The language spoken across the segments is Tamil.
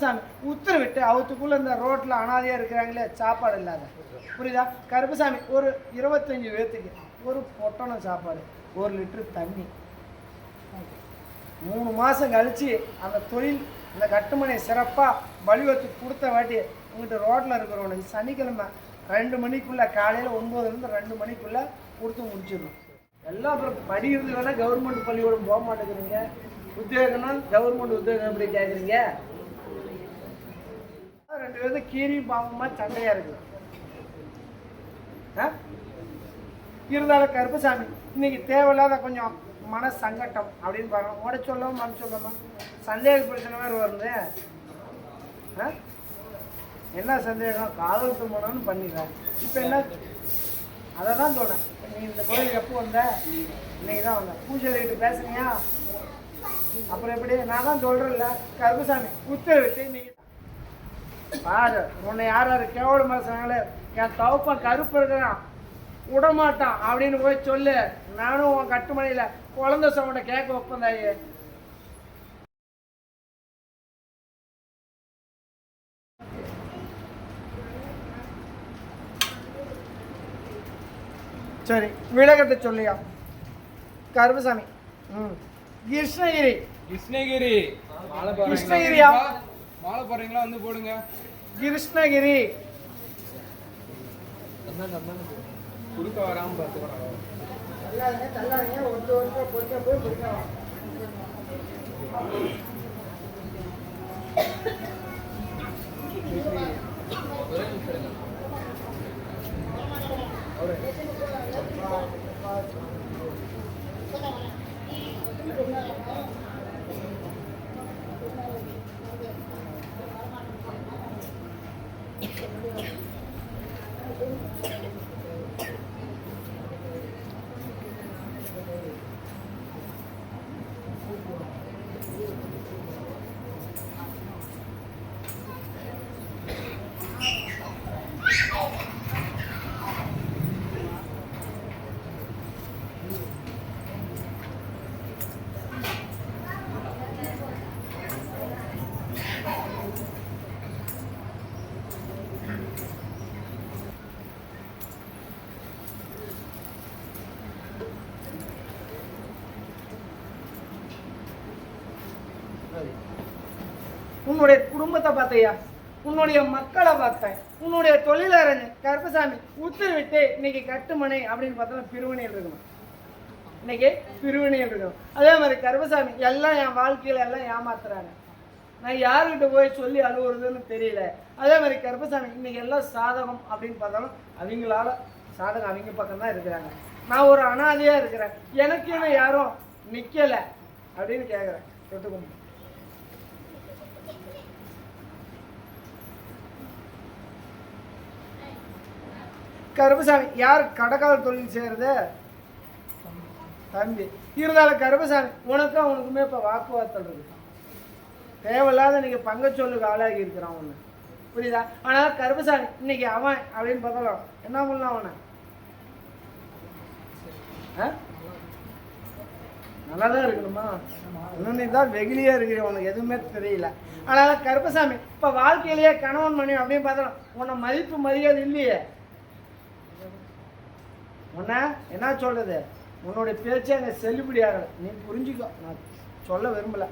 சாமி உத்தரவிட்டு அவத்துக்குள்ள இந்த ரோட்ல அனாதையா இருக்கிறாங்களே சாப்பாடு இல்லாத, புரியுதா? கருப்புசாமி ஒரு 25 பேர்த்துக்கு ஒரு பொட்டணம் சாப்பாடு, 1 லிட்டர் தண்ணி. 3 மாதம் கழிச்சு அந்த தொழில் அந்த கட்டுமனை சிறப்பாக வழிவத்து கொடுத்த வாட்டி உங்கள்கிட்ட ரோட்டில் இருக்கிறவனுக்கு சனிக்கிழமை 2 மணிக்குள்ளே, காலையில் 9லேருந்து 2 மணிக்குள்ளே கொடுத்து முடிச்சிடணும். எல்லாம் அப்புறம் படிக்கிறது வேணால் கவர்மெண்ட் பள்ளிக்கூடம் போக மாட்டேங்கிறீங்க, உத்தியோகம்னா கவர்மெண்ட் உத்தியோகம் எப்படி கேட்குறீங்க? 2 பேரும் கீரி பாவமாக சண்டையாக இருக்குது. இருந்தாலும் கருப்புசாமி இன்னைக்கு தேவையில்லாத கொஞ்சம் மன சங்கட்டம் அப்படின்னு பாருங்க. உட சொல்லவும் மன சொல்லமா சந்தேக பிரச்சனை வேறு வருது. என்ன சந்தேகம்? காதல் திருமணம்னு பண்ணிடுறேன். இப்போ என்ன? அதை தான் சொல்கிறேன். நீ இந்த கோயிலுக்கு எப்போ வந்த? இன்னைக்கு தான் வந்தேன். பூஜைகிட்ட பேசுனியா? அப்புறம் எப்படி? நான் தான் சொல்கிறேன்ல கருப்புசாமி உத்தரவிட்டு இன்னைக்கு பாரு. உன்னை யார் யார் கேவலமா சொன்னாங்களே, என் தவப்பன் கருப்பு இருக்கிறான் விடமாட்டான் அப்படின்னு போய் சொல்லு. நானும் உன் கட்டுமனையில் குழந்தை சவுண்டை கேட்க வைப்பந்தாயே. சரி, விளக்கத்தை சொல்லியா கருப்புசாமி? கிருஷ்ணகிரி. கிருஷ்ணகிரி கிருஷ்ணகிரியா? மாலை போடுறீங்களா? வந்து போடுங்க. கிருஷ்ணகிரி குறுக்க வராம பார்த்துக்கணும். உன்னுடைய குடும்பத்தை பார்த்தையா, உன்னுடைய மக்களை பார்த்தேன், உன்னுடைய தொழிலாளர் கருப்பசாமி உத்தரவிட்டு இன்னைக்கு கட்டுமனை அப்படின்னு பார்த்தா பிரிவினையில் இருக்கணும். இன்னைக்கு பிரிவினையில் இருக்கணும். அதே மாதிரி கருப்பசாமி எல்லாம் என் வாழ்க்கையில எல்லாம் ஏமாத்துறாங்க. நான் யாருக்கிட்ட போய் சொல்லி அழுவுறதுன்னு தெரியல. அதே மாதிரி கருப்பசாமி இன்னைக்கு எல்லாம் சாதகம் அப்படின்னு பார்த்தாலும் அவங்களால சாதகம் அவங்க பக்கம் தான் இருக்கிறாங்க. நான் ஒரு அனாதையா இருக்கிறேன், எனக்குன்னு யாரும் நிக்கல அப்படின்னு கேட்குறேன். தொட்டுக்கணும். கருப்பசாமி யார் கடக்கால் தொழில் செய்கிறது? தம்பி. இருந்தாலும் கருப்பசாமி உனக்கும் அவனுக்குமே இப்போ வாக்குவாதம் இருக்கு. தேவையில்லாத நீங்கள் பங்கச்சொல்லுக்கு ஆளாகி இருக்கிறான் ஒன்று, புரியுதா? ஆனால் கருப்பசாமி இன்னைக்கு அவன் அப்படின்னு பார்த்தாலும் என்ன பண்ணலாம் அவனை? நல்லா தான் இருக்கணுமா? இன்னொன்று தான் வெகுலியா இருக்கிற உனக்கு எதுவுமே தெரியல. அதனால கருப்பசாமி இப்போ வாழ்க்கையிலேயே கணவன் மணி அப்படின்னு பார்த்தாலும் உன்னை மதிப்பு மரியாதை இல்லையே. உன்ன என்ன சொல்றது? உன்னுடைய பேச்சே எனக்கு செல்லுபடி ஆகலை. நீ புரிஞ்சுக்கோ, நான் சொல்ல விரும்பலை.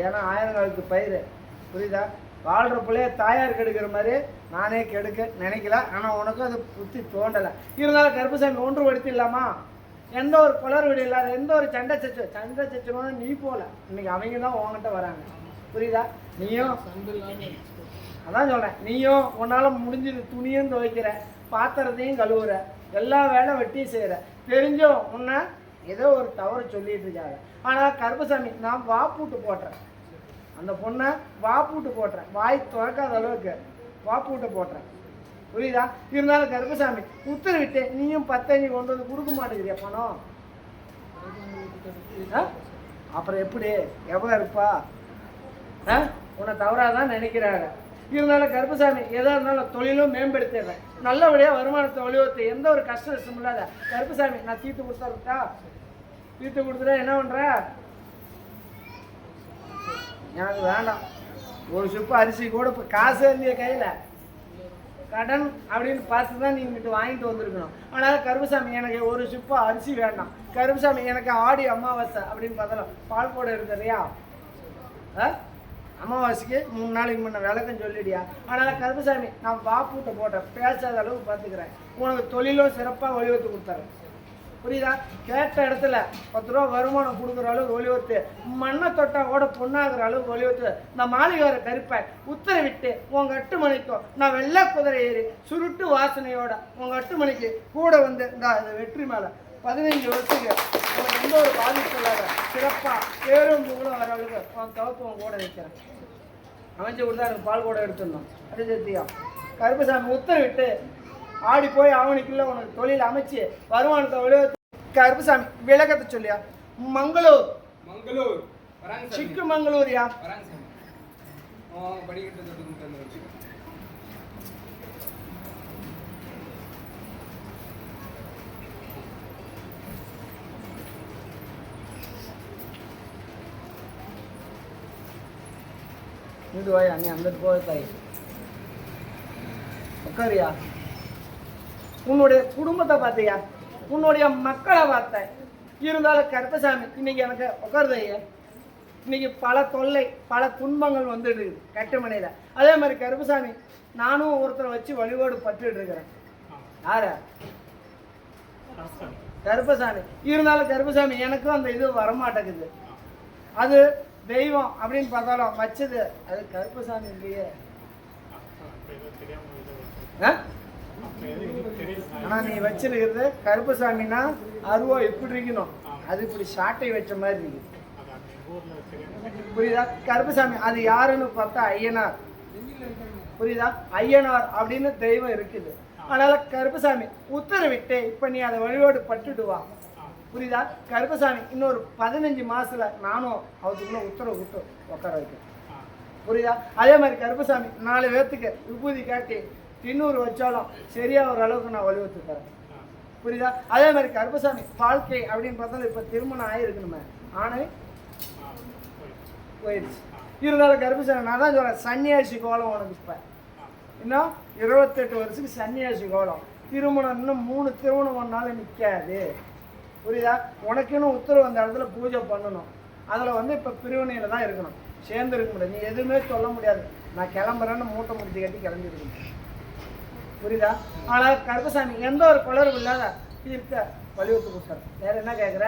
ஏன்னா 1000 காலத்து பயிர், புரியுதா? வாழ்கிற பிள்ளைய தாயார் கெடுக்கிற மாதிரி நானே கெடுக்க நினைக்கல. ஆனால் உனக்கும் அது புத்தி தோண்டலை. இருந்தாலும் கருப்பசாமி ஒன்றுபடுத்திடலாமா? எந்த ஒரு குளறுபடி இல்லாத எந்த ஒரு சண்டை சச்சனோன்னு நீ போகல. இன்னைக்கு அவங்க தான் உங்ககிட்ட வராங்க, புரியுதா? நீயும் அதான் சொல்கிறேன். நீயும் உன்னால் முடிஞ்சது துணியும் துவைக்கிற, பாத்திரத்தையும் கழுவுற, எல்லா வேலை வெட்டியும் செய்கிற. தெரிஞ்சும் உன்னை ஏதோ ஒரு தவறு சொல்லிட்டு இருக்காங்க. ஆனால் கருப்பசாமி நான் வாப்பூட்டு போட்டுறேன், அந்த பொண்ணை வாப்பூட்டு போட்டுறேன், வாய் துறக்காத அளவுக்கு வாப்பூட்டு போட்டுறேன், புரியுதா? இருந்தாலும் கருப்பசாமி உத்தரவிட்டு நீயும் 10 கொண்டு வந்து கொடுக்க மாட்டேங்கிறியா பணம்? அப்புறம் எப்படி எவ்வளோ இருப்பா? உன்னை தவறாதான் நினைக்கிறாங்க. இருந்தாலும் கருப்பசாமி எதாக இருந்தாலும் தொழிலும் மேம்படுத்திடுறேன், நல்லபடியாக வருமானத்தை வலியுறுத்தி எந்த ஒரு கஷ்டம் இல்லாத கருப்பசாமி நான் தீர்த்து கொடுத்தா தீர்த்து கொடுத்துட்டா என்ன பண்ணுற? எனக்கு வேண்டாம். ஒரு சிப்பு அரிசி கூட இப்போ காசே இல்லையே கையில், கடன் அப்படின்னு பார்த்து தான் நீங்கள் இங்கிட்டு வாங்கிட்டு வந்திருக்கணும். ஆனால் கருப்பசாமி எனக்கு ஒரு சிப்பு அரிசி வேண்டாம், கருப்பசாமி எனக்கு ஆடி அமாவாசை அப்படின்னு பார்த்தாலும் பால் கூட இருந்ததையா, அமாவாசைக்கு 3 நாளைக்கு முன்ன விளக்கம் சொல்லிடியா. ஆனால் கருப்பசாமி நான் வாப்பூட்டை போட்டேன், பேசாத அளவுக்கு பார்த்துக்கிறேன், உனக்கு தொழிலும் சிறப்பாக வழிவகுத்து கொடுத்தாரு. புரியுதா? கேட்ட இடத்துல 10 ரூபா வருமானம் கொடுக்குற அளவுக்கு ஒளிவத்து, மண்ணை தொட்டா கூட பொண்ணாகிற அளவுக்கு ஒளிவத்து, இந்த மாளிகார கருப்பை உத்தரவிட்டு உங்கள் 8 மணிக்கும் நான் வெள்ளை குதிரை ஏறி சுருட்டு வாசனையோட உங்கள் 8 மணிக்கு கூட வந்து இந்த வெற்றி மேலே 15 வருஷத்துக்கு உனக்கு எந்த ஒரு பாதிப்பு இல்லாத சிறப்பாக பேரும் புகழும் வர அளவுக்கு உன் தவத்துவம் கூட வைக்கிறேன். அமைச்சு கொடுத்தா எனக்கு பால் கூட எடுத்துடணும். அது சத்தியம். கருப்பசாமி உத்தரவிட்டு ஆடி போய் அவனுக்குள்ள உனக்கு தொழில் அமைச்சு வருமானத்தை விளைவு. கருப்பசாமி விளக்கத்தை சொல்லியா. மங்களூர் மங்களூர் சிக்கு மங்களூரியா. இது வாயா நீ அந்த போய் உட்காரியா. உன்னுடைய குடும்பத்தை பார்த்தியா, உன்னுடைய மக்களை பார்த்தேன். இருந்தாலும் கருப்பசாமி இன்னைக்கு எனக்கு உட்காருது ஐயா. இன்னைக்கு பல தொல்லை பல துன்பங்கள் வந்துட்டு கட்டுமனையில். அதே மாதிரி கருப்பசாமி நானும் ஒருத்தரை வச்சு வழிபாடு பட்டுட்டு இருக்கிறேன். யார? கருப்பசாமி. இருந்தாலும் கருப்பசாமி எனக்கும் அந்த இது வரமாட்டேங்குது. அது தெய்வம் அப்படின்னு பார்த்தாலும் வச்சது அது கருப்பசாமி இல்லையே. ஆனா நீ வச்சிருக்கிறது கருப்பசாமின்னா அருவா எப்படி இருக்கணும், அது இப்படி சாட்டை வச்ச மாதிரி இருக்கு. புரியுதா? கருப்பசாமி அது யாருன்னு பார்த்தா ஐயனார். புரியுதா? ஐயனார் அப்படின்னு தெய்வம் இருக்குது. அதனால கருப்பசாமி உத்தரவிட்டு இப்ப நீ அதை வழிபாடு பட்டுட்டு வா. புரியுதா? கருப்பசாமி இன்னொரு 15 மாசத்துல நானும் அவத்துக்குள்ள உத்தரவு விட்டு உட்கார வைக்கிறேன். புரியுதா? அதே மாதிரி கருப்பசாமி 4 பேர்த்துக்கு விபூதி காட்டி தின்னூறு வச்சாலும் சரியா ஒரு அளவுக்கு நான் வலியுறுத்தி தரேன். புரியுதா? அதே மாதிரி கருப்பசாமி வாழ்க்கை அப்படின்னு பார்த்தாலும் இப்போ திருமணம் ஆகிருக்கணுமே, ஆனால் போயிடுச்சு. இருந்தாலும் கருப்பசாமி நான் தான் சொல்கிறேன், சன்னியாசி கோலம் உனக்கு இப்போ இன்னும் 28 வருஷத்துக்கு சன்னியாசி கோலம். திருமணம் இன்னும் 3 திருமணம் பண்ணாலும் நிற்காது. புரியுதா? உனக்குன்னு உத்தரவு அந்த இடத்துல பூஜை பண்ணணும். அதில் வந்து இப்போ பிரிவினையில் தான் இருக்கணும், சேர்ந்து இருக்க முடியாது. நீ எதுவுமே சொல்ல முடியாது, நான் கிளம்புறேன்னு மூட்டை முடிச்சு கட்டி கிளம்பிருக்கணும். புரியுதா? ஆனால் கருப்பசாமி எந்த ஒரு குளறும் இல்லாத இருக்க வலியுறுத்து கொடுத்தாரு. வேற என்ன கேட்குற?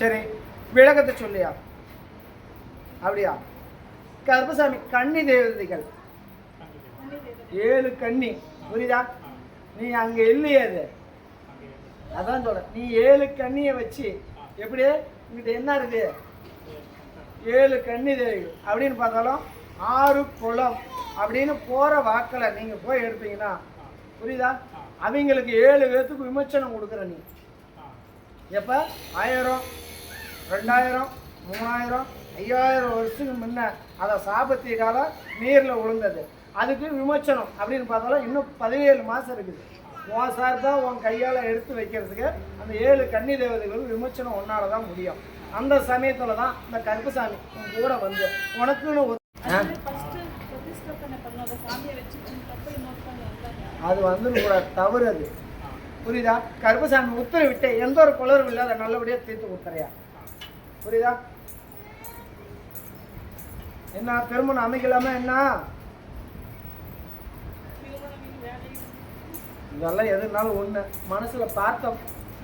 சரி விளக்கத்தை சொல்லியா. அப்படியா? கருப்பசாமி கன்னி தேவதைகள் 7 கன்னி. புரியுதா? நீ அங்கே இல்லையே, அது அதான் சொல்ற. நீ 7 கண்ணியை வச்சு எப்படி இங்கிட்ட என்ன இருக்கு 7 கன்னி தேவிகள் அப்படின்னு பார்த்தாலும் 6 குளம் அப்படின்னு போற வாக்கில் நீங்க போய் எடுப்பீங்கன்னா, புரியுதா? அவங்களுக்கு 7 பேர்த்துக்கு விமர்சனம் கொடுக்குற நீ. எப்ப 1000 2000 3000 5000 வருஷத்துக்கு முன்ன அதை சாபத்திய காலம் நீரில் விழுந்தது, அதுக்கு விமர்சனம் அப்படின்னு பார்த்தாலும் இன்னும் 17 மாதம் இருக்குது. உன் சார்பா உன் கையால் எடுத்து வைக்கிறதுக்கு அந்த 7 கன்னி தேவதைகளுக்கு விமர்சனம் ஒன்னால தான் முடியும். அந்த சமயத்துல தான் இந்த கருப்பசாமி உன் கூட வந்து உனக்குன்னு அது வந்து கூட தவறு. அது புரியுதா? கருப்பசாமி உத்தரவிட்டு எந்த ஒரு குளறும் இல்லாத நல்லபடியாக தீர்த்து கொடுத்துறியா. புரியுதா? என்ன திருமணம் அமைக்கலாமா? என்ன இதெல்லாம் எதுனாலும் ஒன்று மனசில் பார்த்த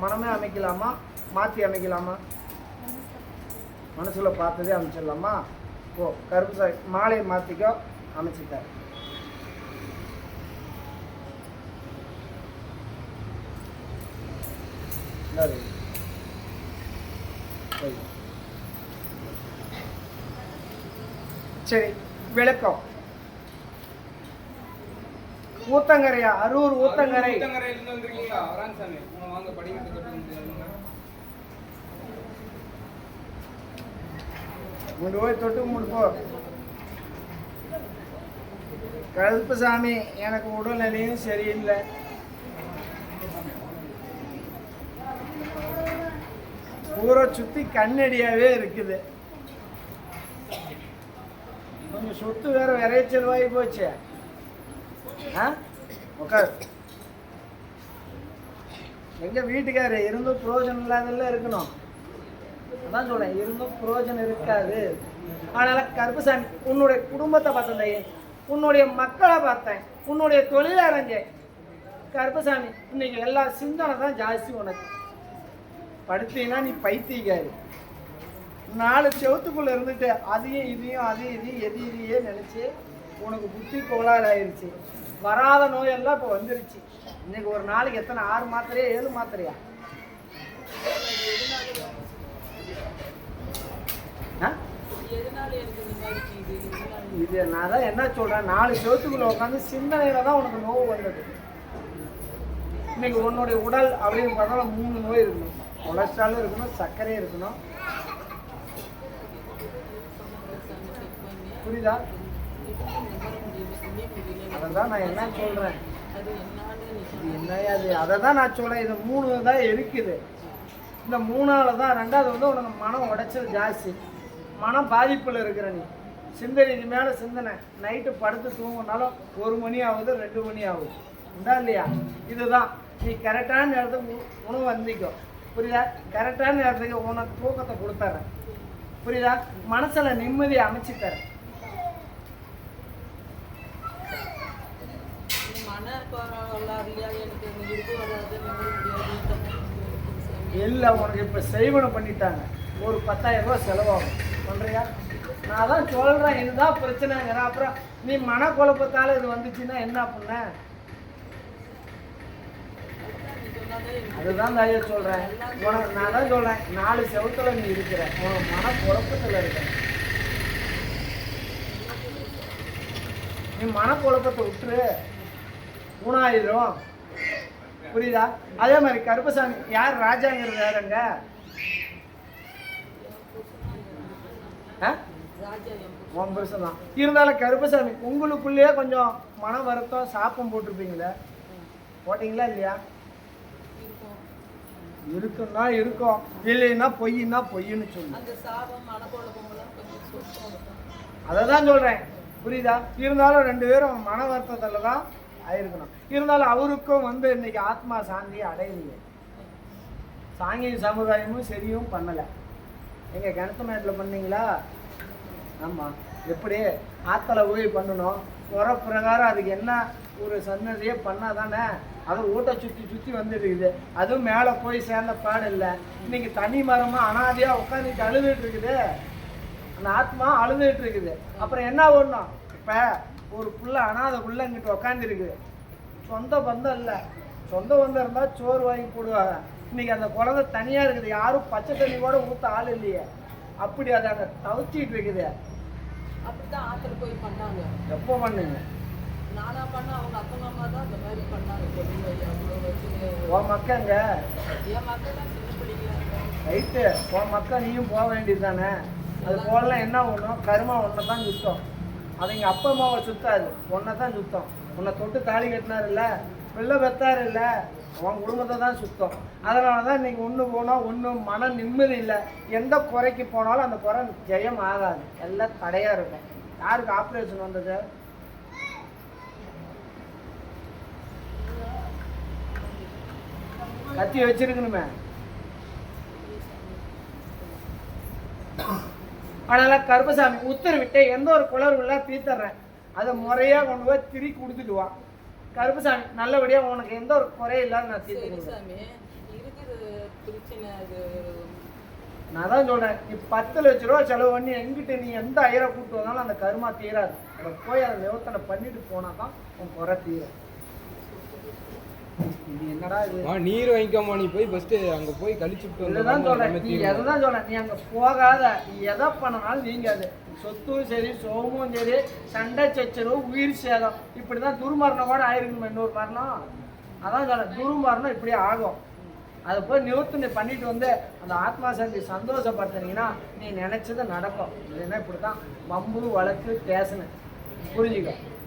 மனமே அமைக்கலாமா, மாற்றி அமைக்கலாமா? மனசில் பார்த்ததே அமைச்சிடலாமா? ஓ கருப்பு மாலையை மாற்றிக்கோ, அமைச்சிட்டார். சரி விளக்கம். ஊத்தங்கரையா? அரூர் ஊத்தங்கரை. கொண்டு போய் தொட்டு மூணு போ. கருப்புசாமி எனக்கு உடல்நிலையும் சரியில்லை. ஊரை சுற்றி கண்ணடியாவே இருக்குது. கொஞ்சம் சொத்து வேற விரைச்சல்வாகி போச்சு. உட்கார். எங்க வீட்டுக்காரு இருந்தும் புரோஜனம் இல்லாதெல்லாம் இருக்கணும். அதான் சொல்றேன், இருந்தும் புரோஜனம் இருக்காது. அதனால கருப்புசாமி உன்னுடைய குடும்பத்தை பார்த்தேன், உன்னுடைய மக்களை பார்த்தேன், உன்னுடைய தொழிலை அடைஞ்சேன். கருப்புசாமி இன்னைக்கு எல்லா சிந்தனை தான் ஜாஸ்தி. உனக்கு படுத்தீங்கன்னா நீ பைத்தியக்காரு. 4 செவத்துக்குள்ள இருந்துட்டு அதையும் இதையும் எதிரியே நினைச்சு உனக்கு புத்தி கோளாறு ஆயிடுச்சு. வராத நோயெல்லாம் இப்போ வந்துருச்சு. இன்னைக்கு ஒரு நாளைக்கு எத்தனை 6 மாத்திரையா 7 மாத்திரையா? இது நான் தான் என்ன சொல்றேன், 4 செவத்துக்குள்ள உட்காந்து சிந்தனையில தான் உனக்கு நோவு வந்தது. இன்னைக்கு உன்னுடைய உடல் அப்படின்னு பார்த்தா 3 நோய் இருக்கணும். கொலஸ்ட்ராலும் இருக்கணும், சர்க்கரையும் இருக்கணும். புரியுதா? அதான் நான் என்ன சொல்றேன், என்னையாது அதை தான் நான் சொல்றேன். இது 3 தான் இருக்குது. இந்த 3ஆல தான் 2வது வந்து உனக்கு மனம் உடைச்சல் ஜாஸ்தி. மனம் பாதிப்பில் இருக்கிற நீ சிந்தனை, இது மேலே சிந்தனை. நைட்டு படுத்து தூங்கினாலும் 1 மணி ஆகுது, 2 மணி ஆகுது. உண்டா இல்லையா? இதுதான் நீ கரெக்டான நேரத்துக்கு உணவு வந்திக்கும். புரியுதா? கரெக்டான நேரத்துக்கு உனக்கு தூக்கத்தை கொடுத்துட்றேன். புரியுதா? மனசில் நிம்மதியை அமைச்சு தரேன். இல்லை, உனக்கு இப்போ செய்வனை பண்ணிட்டாங்க. ஒரு 10,000 ரூபா செலவாகும். பண்ணுறியா? நான் தான் சொல்கிறேன், இதுதான் பிரச்சனைங்கிற. அப்புறம் நீ மனக்குழப்பத்தால் இது வந்துச்சுன்னா என்ன பண்ண? அதுதான் ஐயா சொல்கிறேன் உனக்கு. நான் தான் சொல்கிறேன், 4 செவத்துல நீ இருக்கிற, உனக்கு மனக்குழப்பத்தில் இருக்கிற. நீ மனக்குழப்பத்தை விட்டுரு, குணாயிரும். புரியுதா? அதே மாதிரி கருப்பசாமி யார் ராஜாங்கிறது யாருங்க? உன் புருஷன் தான். இருந்தாலும் கருப்பசாமி உங்களுக்குள்ளேயே கொஞ்சம் மன வருத்தம் சாப்பம் போட்டிருப்பீங்களே, போட்டிங்களா இல்லையா? இருக்குன்னா இருக்கும், இல்லைன்னா பொய்னா பொய்ன்னு சொல்லு. அதை தான் சொல்கிறேன். புரியுதா? இருந்தாலும் 2 பேரும் மன வருத்தத்தில் தான் ஆயிருக்கணும். இருந்தாலும் அவருக்கும் வந்து இன்னைக்கு ஆத்மா சாந்தியை அடையலையே. சாங்கிய சமுதாயமும் சரியும் பண்ணலை. எங்கள் கிணத்து மேட்டில் பண்ணீங்களா? ஆமாம். எப்படி ஆத்தலை போய் பண்ணணும், குறை பிரகாரம் அதுக்கு என்ன ஒரு சன்னதியே பண்ணால் தானே அது ஊட்ட சுற்றி வந்துருக்குது. அதுவும் மேலே போய் சேர்ந்த பாடு இல்லை. இன்னைக்கு தனி மரமாக அனாதையாக உட்காந்துட்டு அழுதுட்டு இருக்குது. அந்த ஆத்மா அழுதுட்டு இருக்குது. அப்புறம் என்ன ஒன்றும் இப்போ ஒரு புள்ள அனாதை புள்ள இங்கிட்டு உக்காந்துருக்குது. சொந்த பந்தம் இல்லை. சொந்த பந்தம் இருந்தால் சோறு வாங்கி போடுவாங்க. இன்னைக்கு அந்த குழந்தை தனியாக இருக்குது. யாரும் பச்சை தண்ணி கூட ஊற்ற ஆள் இல்லையே. அப்படி அதை அங்கே தவிச்சிட்டு இருக்குது. அப்படிதான் ஆத்துல போய் பண்ணாங்க. எப்போ பண்ணுங்க? நானா பண்ண, அவங்க அப்பா அம்மா தான் அந்த மாதிரி பண்ணாங்க. உன் மக்கங்க என் மக்கள் தான் சின்ன பிள்ளைங்க. ரைட்டு, உன் மக்கள் நீயும் போக வேண்டியது தானே. அது போகலாம் என்ன ஒன்றும் கருமா ஒன்றை தான் சுத்தம். அது எங்கள் அப்பா அம்மாவை சுத்தாது, ஒன்றை தான் சுத்தம். உன்னை தொட்டு தாலி கட்டினார் இல்லை, பிள்ளை பெற்றாரு இல்லை, உன் குடும்பத்தை தான் சுத்தம். அதனால தான் இன்றைக்கி ஒன்று போனால் ஒன்றும் மன நிம்மதி இல்லை. எந்த குறைக்கு போனாலும் அந்த குறை ஜெயம் ஆகாது, எல்லாம் தடையாக இருக்கும். யாருக்கு ஆப்ரேஷன் வந்தது? கத்தி வச்சிருக்கணுமே. அதனால் கருப்பசாமி உத்தரவிட்டு எந்த ஒரு குளறுலாம் தீர்த்துறேன். அதை முறையாக கொண்டு போய் திருப்பி கொடுத்துடுவான். கருப்பசாமி நல்லபடியாக உனக்கு எந்த ஒரு குறையும் இல்லாத நான் தீர்த்து கொடுக்குறேன். நான் தான் சொல்கிறேன், நீ 10 லட்ச ரூபா செலவு பண்ணி எங்கிட்ட நீ எந்த ஐயரை கூப்பிட்டு வந்தாலும் அந்த கருமா தீராது. அதை போய் அதை நிவர்த்தனை பண்ணிட்டு போனால் தான் உன் குறை தீரும். என்னடா இது நீர் வாங்கிக்காம நீ போய் ஃபர்ஸ்ட் அங்க போய் கழிச்சுட்டு இதுதான் சொல்றேன். நீ எதான் சொல்றேன், நீ அங்க போகாத. நீ எதை பண்ணனாலும் நீங்காது. சொத்தும் சரி, சோகமும் சரி, சண்டை சச்சரவு, உயிர் சேதம், இப்படிதான் துர்மரணம் கூட ஆயிருக்கணும். இன்னொரு மரணம் அதான் சொல்றேன், துர்மரணம் இப்படி ஆகும். அதை போய் நிவர்த்தனை பண்ணிட்டு வந்து அந்த ஆத்மா சாந்தி சந்தோஷப்படுத்தினீங்கன்னா நீ நினைச்சது நடக்கும். இல்லைன்னா இப்படித்தான் வம்பு வழக்கு பேசுனேன். புரிஞ்சுக்க.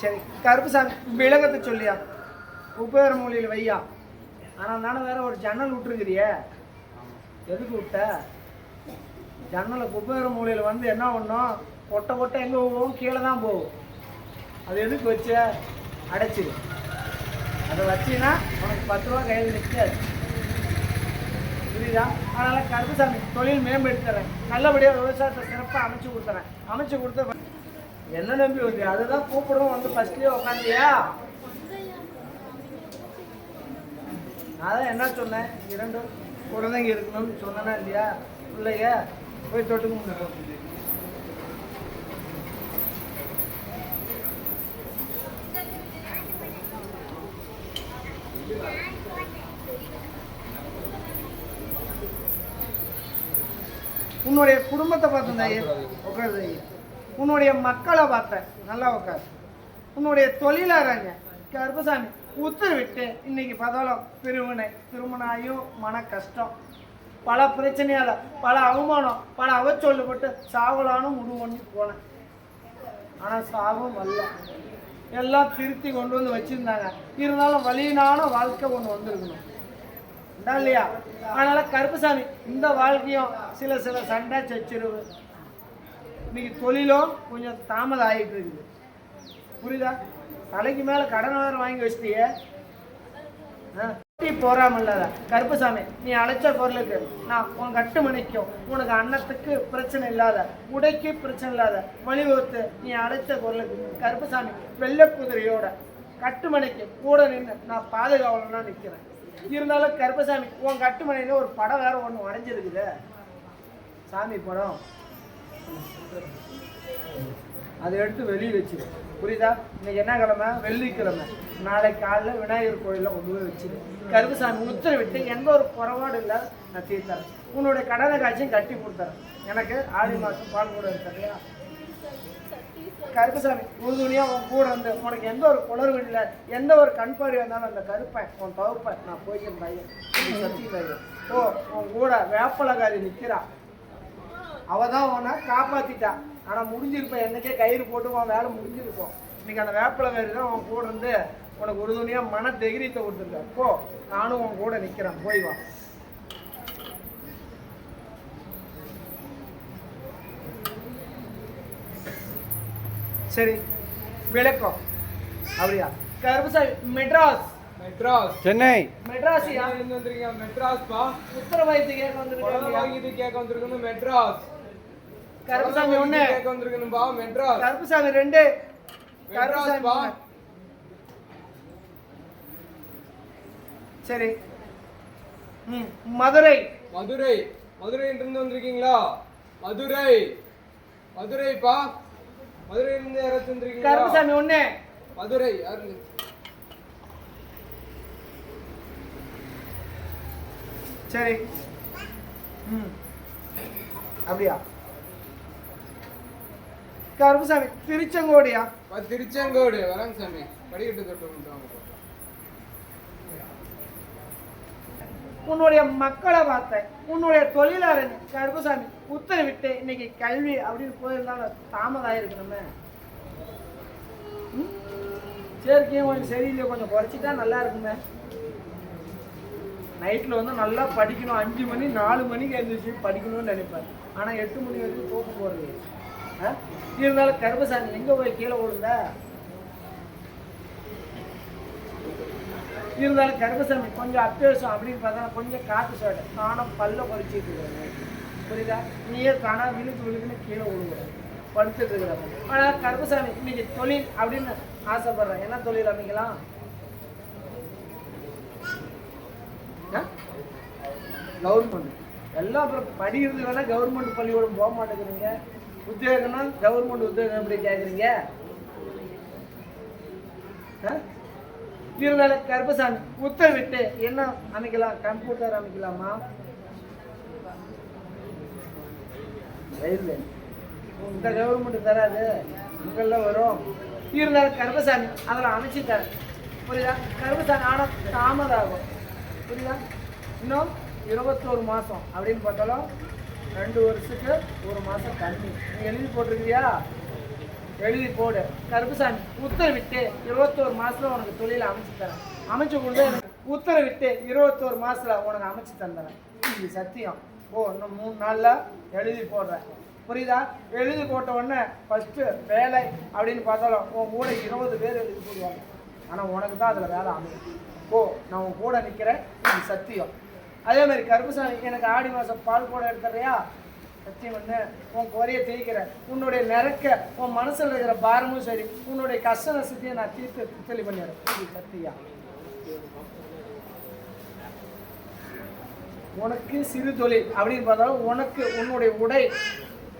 சரி கருப்புசாமி விலகத்தை சொல்லியா உபயோக மூலையில் வையா. ஆனால் தானே வேற ஒரு ஜன்னல் விட்டுருக்கிறிய, எதுக்கு விட்ட? ஜன்னலை உபயோக மூலையில் வந்து என்ன பண்ணும், கொட்டை கொட்டை எங்கே போகும், கீழே தான் போகும். அது எதுக்கு வச்ச? அடைச்சிடு. அதை வச்சின்னா உனக்கு 10 ரூபா கையில் நிற்காது, புரியுதா? அதனால் கருப்புசாமி தொழில் மேம்படுத்துறேன், நல்லபடியாக விவசாயத்தை சிறப்பாக அமைச்சு கொடுத்த என்ன நம்பி வந்து அதுதான் கூப்பிடுவோம். வந்து ஃபர்ஸ்ட்லேயே உட்காந்தியா? அதான் என்ன சொன்னேன், 2 குழந்தைங்க இருக்கணும்னு சொன்னேன்னா இல்லையா? பிள்ளைங்க போய் தொட்டுக்க முடியும். உன்னுடைய குடும்பத்தை பார்த்தேன், உட்காருது. உன்னுடைய மக்களை பார்த்தேன், நல்லா உட்காரு. உன்னுடைய தொழிலாளங்க கருப்பசாமி உத்தரவிட்டு இன்னைக்கு பார்த்தாலும் பிரிவினை திருமணாயும் மன கஷ்டம், பல பிரச்சனையால், பல அவமானம், பல அவச்சொல்லப்பட்டு சாவலானும் முடிவு பண்ணி போனேன். ஆனால் சாவும் வரல, எல்லாம் திருத்தி கொண்டு வந்து வச்சுருந்தாங்க. இருந்தாலும் வலியினான வாழ்க்கை ஒன்று வந்திருக்கணும் இல்லையா? அதனால் கருப்புசாமி இந்த வாழ்க்கையும் சில சண்டை சச்சரவு, இன்னைக்கு தொழிலும் கொஞ்சம் தாமதம் ஆகிட்டு இருக்குது, புரியுதா? தலைக்கு மேலே கடன் வேறு வாங்கி வச்சிட்டியே. போறாமல்ல கருப்புசாமி, நீ அழைச்ச பொருளுக்கு நான் உன் கட்டு மணிக்கும் உனக்கு அன்னத்துக்கு பிரச்சனை இல்லாத, உடைக்கு பிரச்சனை இல்லாத வழிவகுத்து நீ அழைச்ச பொருளுக்கு கருப்புசாமி வெள்ளை குதிரையோட கட்டுமணிக்கு கூட நின்று நான் பாதுகாவலன்னா நிற்கிறேன். இருந்தாலும் கருப்பசாமி உன் கட்டுமனையில் ஒரு படம் வேற ஒன்று வரைஞ்சிருக்குது, சாமி படம். அதை எடுத்து வெளியே வச்சிரு, புரியுதா? இன்னைக்கு என்ன கிழமை? வெள்ளிக்கிழமை. நாளைக்கு காலையில் விநாயகர் கோயிலில் கொண்டு போய் வச்சிரு. கருப்பசாமி உத்தரவிட்டு எந்த ஒரு குறைபாடு இல்லை நான் தீர்த்தரேன். உன்னுடைய கடனை காட்சியும் கட்டி கொடுத்துறேன். எனக்கு ஆடி மாதம் பால் கூட இருக்கையா? கருப்பசாமி உறுதுணையாக உன் கூட வந்து உனக்கு எந்த ஒரு குளறுபடி இல்லை, எந்த ஒரு கண்பாடி வந்தாலும் அந்த கருப்பேன் உன் தகுப்பேன் நான் போய்க்கிறேன் பையன், சத்தி பையன். ஓ உன் கூட வேப்பலகாரி நிற்கிறா, அவள் தான் உன்னை காப்பாற்றிட்டா. ஆனால் முடிஞ்சிருப்பேன், என்னைக்கே கயிறு போட்டு உன் வேலை முடிஞ்சிருப்போம். இன்னைக்கு அந்த வேப்பலகாரி தான் உன் கூட இருந்து உனக்கு உறுதுணையாக மன தைரியத்தை கொடுத்துருக்க. போ, நானும் உன் கூட நிற்கிறேன், போய் வா. சரி விளக்கம் அப்படியா? கருப்பசாமி மெட்ராஸ் சென்னை மெட்ராஸியா? வந்திருக்கீங்க? மெட்ராஸ் பா. உத்தரவாதத்து கேட்க வந்திருக்கீங்க? இது கேட்க வந்திருக்கணும் மெட்ராஸ். கருப்பசாமி 1 கேட்க வந்திருக்கணும் பா மெட்ராஸ். கருப்பசாமி 2 மெட்ராஸ் பா. சரி மதுரை இருந்து வந்திருக்கீங்களா? மதுரை பா. மதுரையில இருந்து யாராச்சும் வந்திருக்கீங்களா? கருப்பசாமி 1 மதுரை யாரு? சரி அப்படியா? கருப்பசாமி திருச்செங்கோடியா? திருச்செங்கோடு வராங்க சாமி. படிக்கட்டு தொட்டு உன்னுடைய மக்களை பார்த்தேன், உன்னுடைய தொழிலாளர் கருப்பசாமி உத்தரவிட்டு இன்னைக்கு கல்வி அப்படின்னு போயிருந்தாலும் தாமதம் ஆயிருக்கணுமே. சேர்க்கையும் கொஞ்சம் சரியில்லையோ, கொஞ்சம் குறைச்சிட்டா நல்லா இருக்குமே. நைட்டில் வந்து நல்லா படிக்கணும், 5 மணி 4 மணிக்கு எழுந்திரிச்சு படிக்கணும்னு நினைப்பேன். ஆனால் 8 மணி வரைக்கும் தூக்க போகிறது. இருந்தாலும் கருப்பசாமி எங்கே போய் கீழே விழுந்த? இருந்தாலும் கருப்பசாமி கொஞ்சம் அத்தியாவசியம் அப்படின்னு பார்த்தா கொஞ்சம் காற்று சாட்டை நானும் பல்ல பறிச்சிட்டு இருக்கிறேன், புரியுதா? நீயே தானா விழுக்குன்னு கீழே விழுகுற படுத்துட்டு இருக்கிறாங்க. ஆனால் கருப்பசாமி இன்னைக்கு தொழில் அப்படின்னு ஆசைப்படுறேன். என்ன தொழில் அமைக்கலாம்? கவர்மெண்ட் எல்லாம் அப்புறம் படிக்கிறது வேணா கவர்மெண்ட் பள்ளிக்கூடம் போக மாட்டேங்கிறீங்க. உத்தியோகம்னா கவர்மெண்ட் உத்தியோகம் எப்படி கேட்குறீங்க? இருந்தாலும் கருப்பசாமி உத்தரவிட்டு என்ன அமைக்கலாம்? கம்ப்யூட்டர் அமைக்கலாமா? ரயில்வே இந்த கவர்மெண்ட் தராது, உங்களெல்லாம் வரும். இருந்தாலும் கருப்பசாமி அதில் அமைச்சு தரேன், புரியுதா? கருப்பசாமி ஆனால் தாமதம் ஆகும், புரியுதா? இன்னும் 21 மாதம் அப்படின்னு பார்த்தாலும் 2 வருஷத்துக்கு 1 மாதம் கம்மி. நீ எழுதி போட்டிருக்கிறியா? எழுதி போடு. கருப்புசாமி உத்தரவிட்டு 21 மாசத்துல உனக்கு தொழிலை அமைச்சு தரேன். அமைச்சு கொடுத்து எனக்கு உத்தரவிட்டு 21 மாசத்துல உனக்கு அமைச்சு தந்துறேன். இது சத்தியம். இன்னும் 3 நாள்ல எழுதி போடுறேன். புரியுதா? எழுதி போட்ட உடனே ஃபர்ஸ்ட் வேலை அப்படின்னு பார்த்தாலும் உன் கூட 20 பேர் எழுதி போடுவாங்க. ஆனால் உனக்கு தான் அதில் வேலை அமையும். நான் உன் கூட நிற்கிறேன். இது சத்தியம். அதே மாதிரி கருப்புசாமி எனக்கு ஆடி மாதம் பால் கூட எடுத்துறியா? சத்தியம் வந்து உன் குறைய தேய்க்கிறேன். உன்னுடைய நிறக்க உன் மனசில் இருக்கிற பாரமும் சரி, உன்னுடைய கஷ்ட நஷ்டத்தையும் நான் தீர்த்து தெளி பண்ணிடுறேன். இது சத்தியா. உனக்கு சிறு தொழில் அப்படின்னு பார்த்தாலும் உனக்கு உன்னுடைய உடை,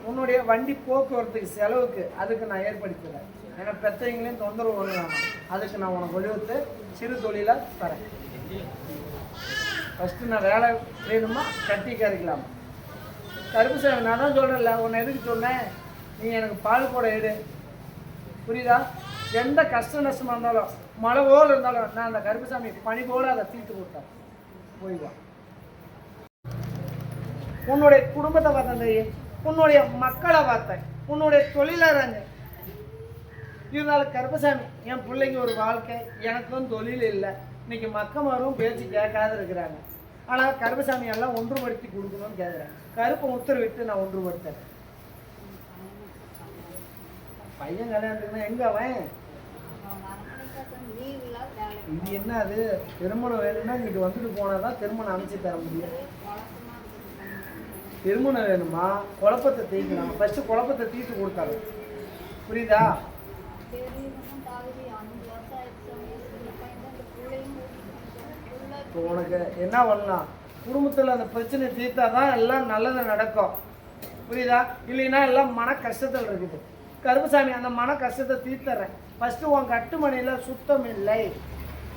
உன்னுடைய வண்டி போக்குவரத்துக்கு செலவுக்கு அதுக்கு நான் ஏற்படுத்துகிறேன். ஏன்னா பெற்றவங்களையும் தொந்தரவு பண்ணுவாங்க. அதுக்கு நான் உனக்கு வலியுறுத்து சிறு தொழிலை தரேன். ஃபஸ்ட்டு நான் வேலை வேணுமா கட்டி கறிக்கலாமா? கருப்புசாமி நான் தான் சொல்கிறேன்ல, உன்னை எதுக்கு சொன்னேன்? நீ எனக்கு பால் கூட எடு. புரியுதா? எந்த கஷ்ட நஷ்டமாக இருந்தாலும் மழை போல் இருந்தாலும் நான் அந்த கருப்புசாமி பனி போல் அதை தீர்த்து கொடுத்தேன். போய்வா. உன்னுடைய குடும்பத்தை பார்த்தேன், உன்னுடைய மக்களை பார்த்தேன், உன்னுடைய தொழிலாளங்க. இருந்தாலும் கருப்பசாமி என் பிள்ளைங்க ஒரு வாழ்க்கை, எனக்கும் தொழில் இல்லை. இன்னைக்கு மக்கமாரும் பேச்சு கேட்காத இருக்கிறாங்க. ஆனால் கருப்பசாமி எல்லாம் ஒன்றுபடுத்தி கொடுக்கணும்னு கேட்குறேன். கருப்பை உத்தரவிட்டு நான் ஒன்றுபடுத்தேன். பையன் கல்யாணத்துக்குன்னா எங்க அவன்? இது என்ன அது? திருமணம் வேணும்னா இங்கிட்டு வந்துட்டு போனாதான் திருமணம் அமைச்சு தர முடியும். திருமணம் வேணுமா? குழப்பத்தை தீர்க்கலாம். ஃபர்ஸ்ட் குழப்பத்தை தீர்த்து கொடுத்தாரு. புரியுதா? இப்போ உனக்கு என்ன பண்ணலாம்? குடும்பத்தில் அந்த பிரச்சனை தீர்த்தா தான் எல்லாம் நல்லது நடக்கும். புரியுதா? இல்லைன்னா எல்லாம் மன கஷ்டத்தில் இருக்குது. கருப்புசாமி அந்த மன கஷ்டத்தை தீர்த்துறேன். ஃபஸ்ட்டு உன் கட்டுமனையில் சுத்தம் இல்லை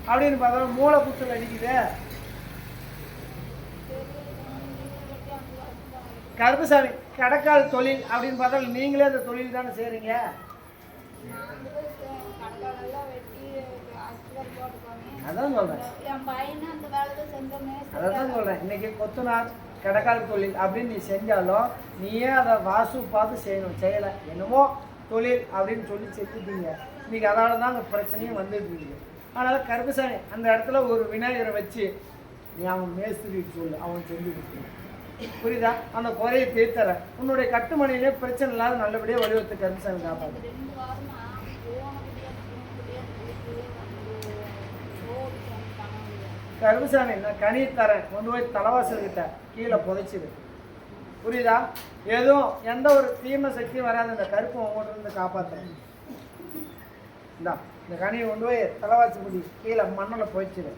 அப்படின்னு பார்த்தா மூளை புத்தல் அடிக்குது. கருப்புசாமி கடைக்கால் தொழில் அப்படின்னு பார்த்தா நீங்களே அந்த தொழில் தானே செய்கிறீங்க. அதான் சொல்கிறேன். அதான் சொல்கிறேன். இன்னைக்கு கொத்துனார் கடைக்கால் தொழில் அப்படின்னு நீ செஞ்சாலும் நீயே அதை வாசு பார்த்து செய்யணும். செய்யலை, என்னமோ தொழில் அப்படின்னு சொல்லி செஞ்சுட்டீங்க. இன்னைக்கு அதனால தான் அந்த பிரச்சனையும் வந்துட்டு இருக்குது. அதனால் கருப்புசாமி அந்த இடத்துல ஒரு விநாயகரை வச்சு நீ அவன் மேஸ்திரிக்கு சொல்லு, அவன் செஞ்சு கொடுக்கணும். புரியுதா? அந்த குறையை தீர்த்தர உன்னுடைய கட்டுமணியிலே பிரச்சனை இல்லாத நல்லபடியாக வலியுறுத்து கருப்புசாமி காப்பாது. கருப்புசாமி நான் கனி தரேன், கொண்டு போய் தலைவாசல்கிட்ட கீழே புதைச்சிது. புரியுதா? எதுவும் எந்த ஒரு தீமை சக்தியும் வராது. இந்த கருப்பு உங்கள்கிட்ட இருந்து காப்பாற்றுறேன். இந்த கனியை கொண்டு போய் தலைவாசல் கீழே மண்ணில் புதைச்சிது.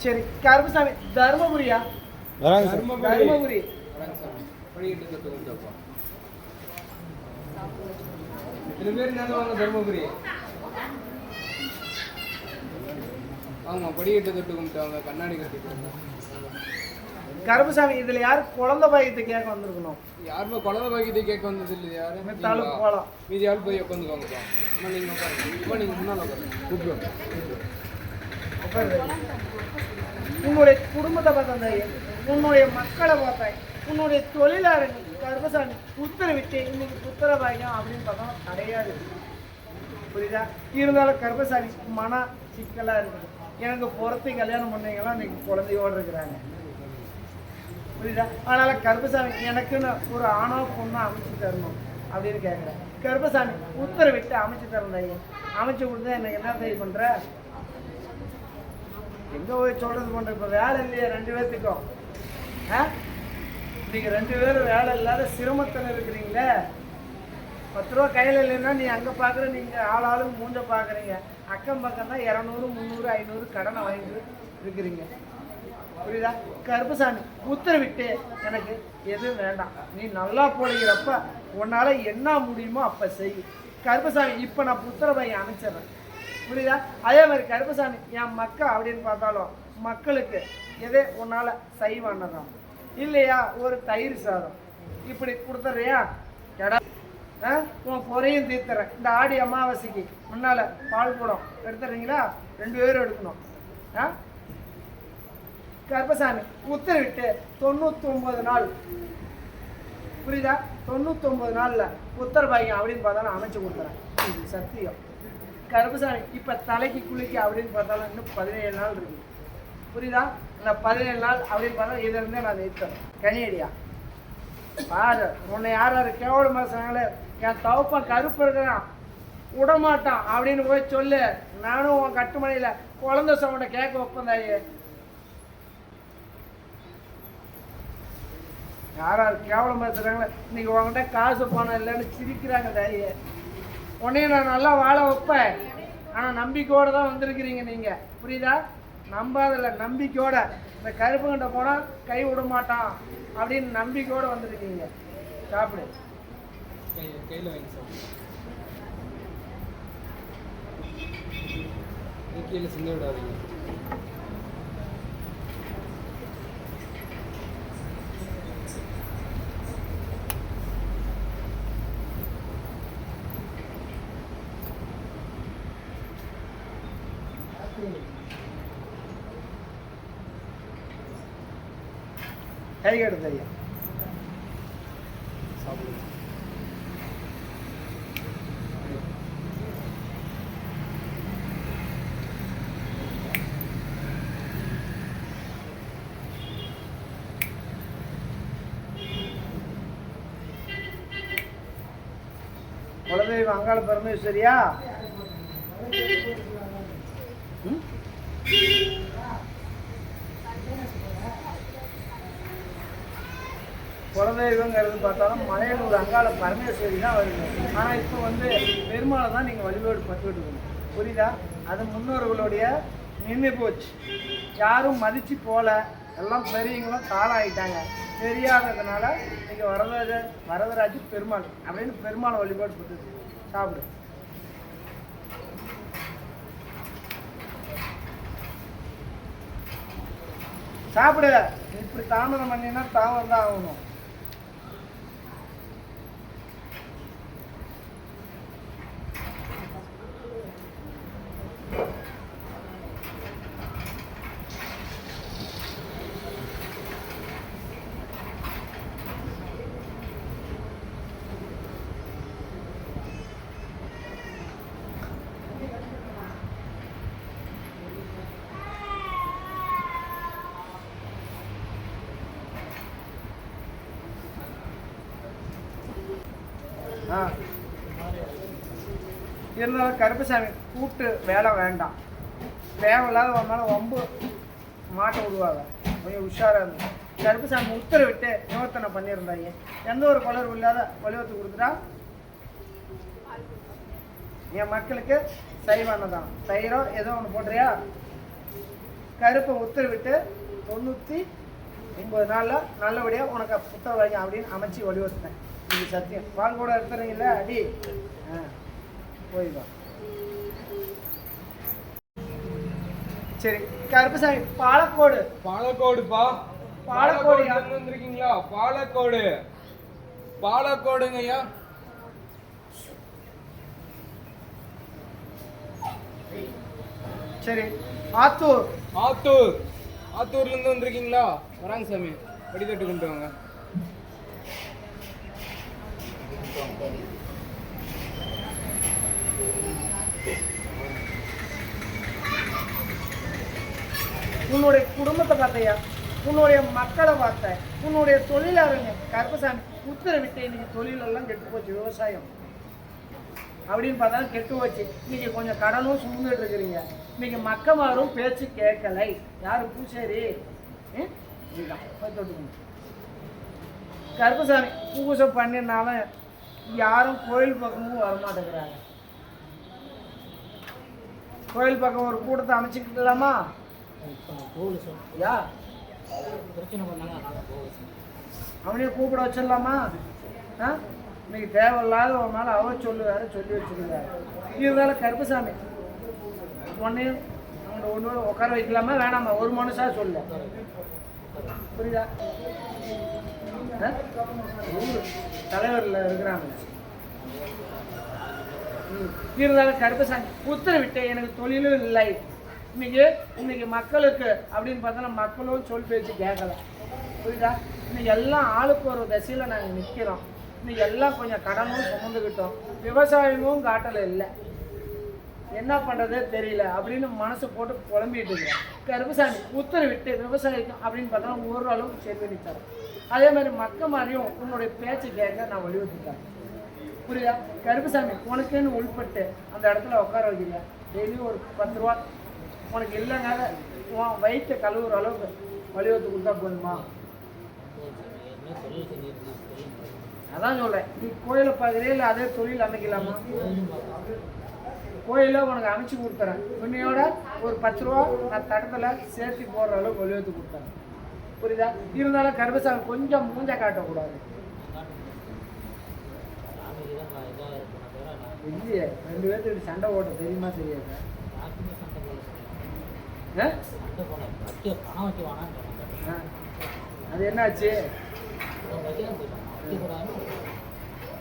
சரி கருப்புசாமி தர்மபுரியா? தர்மபுரி. தர்மபுரி ஆமா, படிக்கட்டு தொட்டு கும்பிட்டாங்க, கண்ணாடி கட்டிட்டு. கருப்புசாமி இதுல யாரு குழந்தை பாக்கியத்தை கேட்க வந்திருக்கணும்? யாருமே குழந்தை பாக்கியத்தை கேட்க வந்தது இல்லை. யாரு போலாம். மீதி யாரும் போய் உட்காந்துக்கோங்கப்பா. நீங்க உட்காருங்க. நீங்க முன்னாள் உட்காருங்க. உன்னுடைய குடும்பத்தை பார்த்தேன், உன்னுடைய மக்களை பார்த்தேன், உன்னுடைய தொழிலாளர்கள். கருப்பசாமி உத்தரவிட்டு இன்னைக்கு புத்திர பாக்கியம் அப்படின்னு பார்த்தா கிடையாது. புரியுதா? இருந்தாலும் கருப்பசாமி மன சிக்கலாக இருக்குது. எனக்கு புறத்தை கல்யாணம் பண்ணவங்கலாம் இன்னைக்கு குழந்தையோடு இருக்கிறாங்க. புரியுதா? அதனால் கருப்பசாமி எனக்குன்னு ஒரு ஆணோ பொண்ணோ அமைச்சு தரணும் அப்படின்னு கேட்குறேன். கருப்பசாமி உத்தரவிட்டு அமைச்சு தரணும். அமைச்சு கொடுத்தா எனக்கு என்ன தயார் பண்ணுற? எங்கே போய் சொல்கிறது பண்ணுற? இப்போ வேலை இல்லையா 2 பேர்த்துக்கும்? இன்னைக்கு 2 பேரும் வேலை இல்லாத சிரமத்தில் இருக்கிறீங்களே. 10 ரூபா கையில் இல்லைன்னா நீ அங்கே பார்க்குற, நீங்கள் ஆளுக்கு மூஞ்ச பார்க்குறீங்க. அக்கம் பக்கம் தான் 200, 300, 500 கடனை வாங்கிட்டு இருக்கிறீங்க. புரியுதா? கருப்பசாமி உத்தரவிட்டு எனக்கு எதுவும் வேண்டாம். நீ நல்லா போடுகிறப்ப உன்னால் என்ன முடியுமோ அப்போ செய். கருப்பசாமி இப்போ நான் புத்திர பையன் அமைச்சிட்றேன். புரியுதா? அதே மாதிரி கருப்பசாமி என் மக்கள் அப்படின்னு பார்த்தாலும் மக்களுக்கு எதே உன்னால் செய்வானதான் இல்லையா? ஒரு தயிர் சாதம் இப்படி கொடுத்துட்றியா? கடை உன் குறையும் தீர்த்துறேன். இந்த ஆடி அமாவாசைக்கு முன்னால் பால் கூடம் எடுத்துறீங்களா? 2 பேரும் எடுக்கணும். கருப்பசாமி உத்தரவிட்டு 99 நாள் புரியுதா? 99 நாளில் உத்தரபாகியம் அப்படின்னு பார்த்தாலும் அமைச்சு கொடுத்துறேன். இது சத்தியம். கருப்புசாமி இப்போ தலைக்கு குளிக்க அப்படின்னு பார்த்தாலும் இன்னும் 17 நாள் இருக்குது. புரியுதா? இந்த 17 நாள் அப்படின்னு பார்த்தா இதிலிருந்தே நான் நிறுத்தேன். கனியடியா பாரு, உன்னை யார் யார் கேவலமா சொன்னாங்களே, என் தவப்பன் கருப்பு இருக்கிறான் விடமாட்டான் அப்படின்னு போய் சொல்லு. நானும் உன் கட்டுமனையில் குழந்தை சவுண்டை கேட்க வைப்பேன் தாயே. யார் யார் கேவலம் பேசுகிறாங்களே, இன்னைக்கு உங்ககிட்ட காசு பணம் இல்லைன்னு சிரிக்கிறாங்க தாயே. உன்னையும் நான் நல்லா வாழ வைப்பேன். ஆனால் நம்பிக்கையோடு தான் வந்திருக்கிறீங்க நீங்கள். புரியுதா? நம்பாதில்ல, நம்பிக்கையோட. இந்த கருப்புக்கிட்ட போனால் கை விட மாட்டான் அப்படின்னு நம்பிக்கையோடு வந்திருக்கீங்க. சாப்பிடு. கையில் வாங்கி சாப்பிடு. கீழே சிந்த விடாதீங்க. கை கெடுத்து ஐயா சாப்பிடுங்க. குலதெய்வம் அங்காள பரமேஸ்வரியா? குலதெய்வங்கிறது பார்த்தாலும் மலையனூர் அங்காள பரமேஸ்வரி தான் வருது. ஆனால் இப்போ வந்து பெருமாளை தான் நீங்கள் வழிபாடு பண்ணிட்டு இருக்கணும். புரியுதா? அது முன்னோர்களுடைய நின்று போச்சு. யாரும் மதித்து போகல. எல்லாம் பெரியவங்களும் காலம் ஆகிட்டாங்க. தெரியாததுனால நீங்கள் வரதராஜ பெருமாள் அப்படின்னு பெருமாளை வழிபாடு பண்ணிட்டு சாப்பிடு. சாப்பிடு. இப்படி தாமதம் பண்ணினா தாமதம் தான் ஆகணும். இருந்தாலும் கருப்பசாமி கூப்பிட்டு வேலை வேண்டாம். தேவையில்லாத ஒரு மேலே ரொம்ப மாட்ட விடுவாங்க. கொஞ்சம் உஷாராக இருந்தது. கருப்பசாமி உத்தரவிட்டு நிவர்த்தனை பண்ணியிருந்தாங்க. எந்த ஒரு குளறும் இல்லாத வழிவத்து கொடுத்துட்டா என் மக்களுக்கு சைவானதான். தயிரோ ஏதோ ஒன்று போடுறியா? கருப்பை உத்தரவிட்டு 99 நாளில் நல்லபடியாக உனக்கு உத்தரவாங்க அப்படின்னு அமைச்சு வழிவத்துட்டேன். இது சத்தியம். பால் கூட எடுத்துறீங்களா? அடி போயிடுவா. சரி கருப்பசாமி, பாலக்கோடு. பாலக்கோடுப்பா. பாலக்கோடு வந்திருக்கீங்களா? பாலக்கோடு. பாலக்கோடுங்க ஐயா. சரி ஆத்தூர். ஆத்தூர். ஆத்தூர்ல இருந்து வந்திருக்கீங்களா? வராங்க சாமி. படித்தட்டு கொண்டு வாங்க. உன்னுடைய குடும்பத்தை பார்த்தையா, உன்னுடைய மக்களை பார்த்தேன், உன்னுடைய தொழிலாளருங்க. கருப்பசாமி உத்தரவிட்டு இன்னைக்கு தொழிலெல்லாம் கெட்டு போச்சு. விவசாயம் அப்படின்னு பார்த்தாலும் கெட்டு போச்சு. இன்னைக்கு கொஞ்சம் கடனும் சுமந்துட்டு இருக்கிறீங்க. இன்னைக்கு மக்கமாரும் பேச்சு கேட்கலை. யாரு? பூசேரி. இதுதான் தொட்டுக்கணும். கருப்பசாமி பூஜை பண்ணினாலும் யாரும் கோயில் பக்கமும் வரமாட்டேங்கிறாங்க. கோயில் பக்கம் ஒரு கூட்டத்தை அமைச்சுக்கிட்டலாமா? யா அவனையும் கூப்பிட வச்சிடலாமா? இன்னைக்கு தேவையில்லாத ஒரு நாள் அவர் சொல்லுவாரு, சொல்லி வச்சிருக்காரு. இருந்தாலும் கருப்பசாமி உன்னையும் அவங்கள ஒன்று உட்கார வைக்கலாமா வேணாமா? ஒரு மனுஷா சொல்லு. புரியுதா? தலைவரில் இருக்கிறாங்க. இருந்தாலும் கருப்பசாமி உத்தரவிட்டு எனக்கு தொழிலும் இல்லை. இன்னைக்கு மக்களுக்கு அப்படின்னு பார்த்தோன்னா மக்களும் சொல் பேச்சு கேட்கல. புரியுதா? இன்னைக்கு எல்லாம் ஆளுக்கு ஒரு திசையில் நாங்கள் நிற்கிறோம். இன்னைக்கு எல்லாம் கொஞ்சம் கடனும் சுமந்துக்கிட்டோம், விவசாயமும் காட்டல இல்லை, என்ன பண்ணுறதே தெரியல அப்படின்னு மனசு போட்டு புலம்பிட்டு இருக்கேன். கருப்பசாமி உத்தரவிட்டு விவசாயிக்கும் அப்படின்னு பார்த்தா ஓரளவுக்கு சரி பண்ணித்தார். அதே மாதிரி மக்க மாதிரியும் உன்னுடைய பேச்சு கேட்க நான் வலியுறுத்திட்டேன். புரியுதா? கருப்பசாமி உனக்குன்னு உள்பட்டு அந்த இடத்துல உட்கார வைக்கல. டெய்லியும் ஒரு 10 ரூபா உனக்கு இல்லைனால உன் வயிற்று கழுவுற அளவுக்கு வலியுறுத்தி கொடுத்தா போதுமா? அதான் சொல்கிறேன். நீ கோயிலை பார்க்குறே இல்லை அதே தொழில் அமைக்கலாமா? கோயிலில் உனக்கு அமைச்சு கொடுத்துறேன். உன்னையோட ஒரு 10 ரூபா நான் தடத்தில் சேர்த்து போடுற அளவுக்கு வலியுறுத்தி கொடுத்தேன். புரியுதா? இருந்தாலும் கருப்பசாமி கொஞ்சம் மூஞ்ச காட்டக்கூடாது. இல்லையே 2 பேர்த்துக்கிட்ட சண்டை ஓட்ட தெரியுமா தெரியாது? அது என்னாச்சு?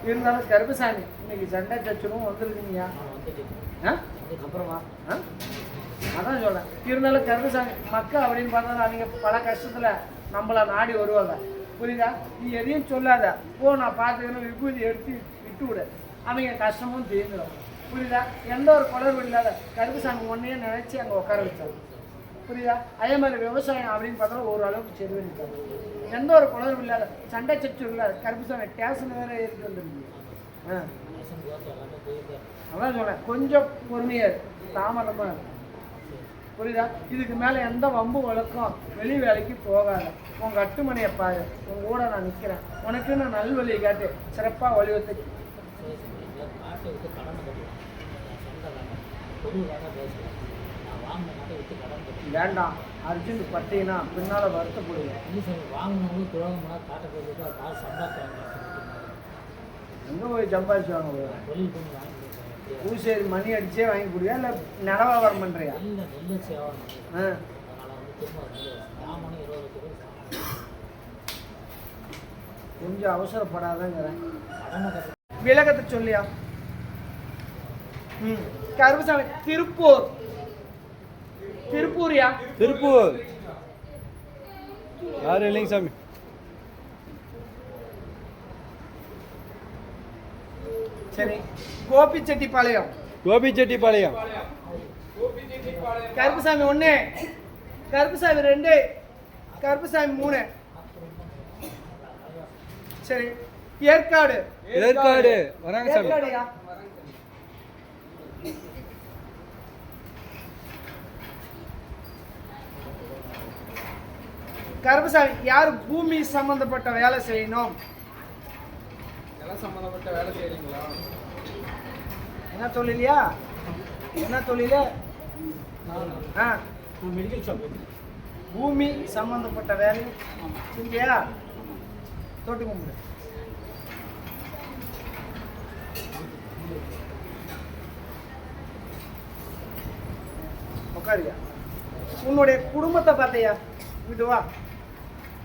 இருந்தாலும் கருப்பசாமி இன்னைக்கு சண்டை சச்சுரும் வந்துருக்கீங்கயா. அப்புறமா அதான் சொல்றேன். இருந்தாலும் கருப்பசாமி மக்கள் அப்படின்னு பார்த்தா அவங்க பல கஷ்டத்துல நம்மளை நாடி வருவாங்க. புரியுதா? நீ எதையும் சொல்லாத, போ நான் பார்த்துக்கணும், விபூதி எடுத்து விட்டு விடு, அவங்க கஷ்டமும் தீர்ந்துடும். புரியுதா? எந்த ஒரு குளர்வு இல்லாத கருப்பசாமி ஒன்றையே நினைச்சு அங்கே உட்கார வச்சாங்க. புரியுதா? அதே மாதிரி விவசாயம் அப்படின்னு பார்த்தா ஓரளவுக்கு சரி பண்ணிட்டாங்க. எந்த ஒரு குளர்வு இல்லாத சண்டை சச்சு இல்லாத கருப்பசாமி டேஷன் வேற ஏறிட்டு வந்துருக்கு. அதான் சொல்றேன், கொஞ்சம் பொறுமையா தாமதமா. புரியுதா? இதுக்கு மேலே எந்த வம்பு வழக்கம் வெளி வேலைக்கு போகாத. உங்கள் அட்டுமணியை பாரு, உங்கள் கூட நான் நிற்கிறேன், உனக்கு நான் நல்வழியை காட்டு, சிறப்பாக வலியுறுத்தி. வேண்டாம் அர்ஜுன் பட்டீங்கன்னா பின்னால் வருத்தப்படுவேன். எங்கே போய் சம்பாதிச்சுவாங்க? பூசேரி மணி அடிச்சே வாங்கி கொடுவியா இல்லை நிலவாரம் பண்ணுறியா? கொஞ்சம் அவசரப்படாதங்கிறேன். விலகத்தை சொல்லியா? கருப்பசாமி திருப்பூரியா? திருப்பூர் யாரும் இல்லைங்க சாமி. சரி, கோபிச்செட்டிப்பாளையம். கருப்பசாமி 1, கருப்பசாமி 2, கருப்பசாமி 3. சரி, ஏற்காடு வராங்க சாமி. ஏற்காடுயா? கருப்பசாமி யார் பூமி சம்பந்தப்பட்ட வேலை செய்யணும்? சம்பந்தப்பட்ட வேலை செய்யறீங்களா? என்ன தொழிலையா? என்ன தொழில்? Medical shop. பூமி சம்பந்தப்பட்ட வேலை செஞ்சியா? தொட்டு கும்பிடு. உட்காரியா? உன்னுடைய குடும்பத்தை பார்த்தையா? வீட்டு வா.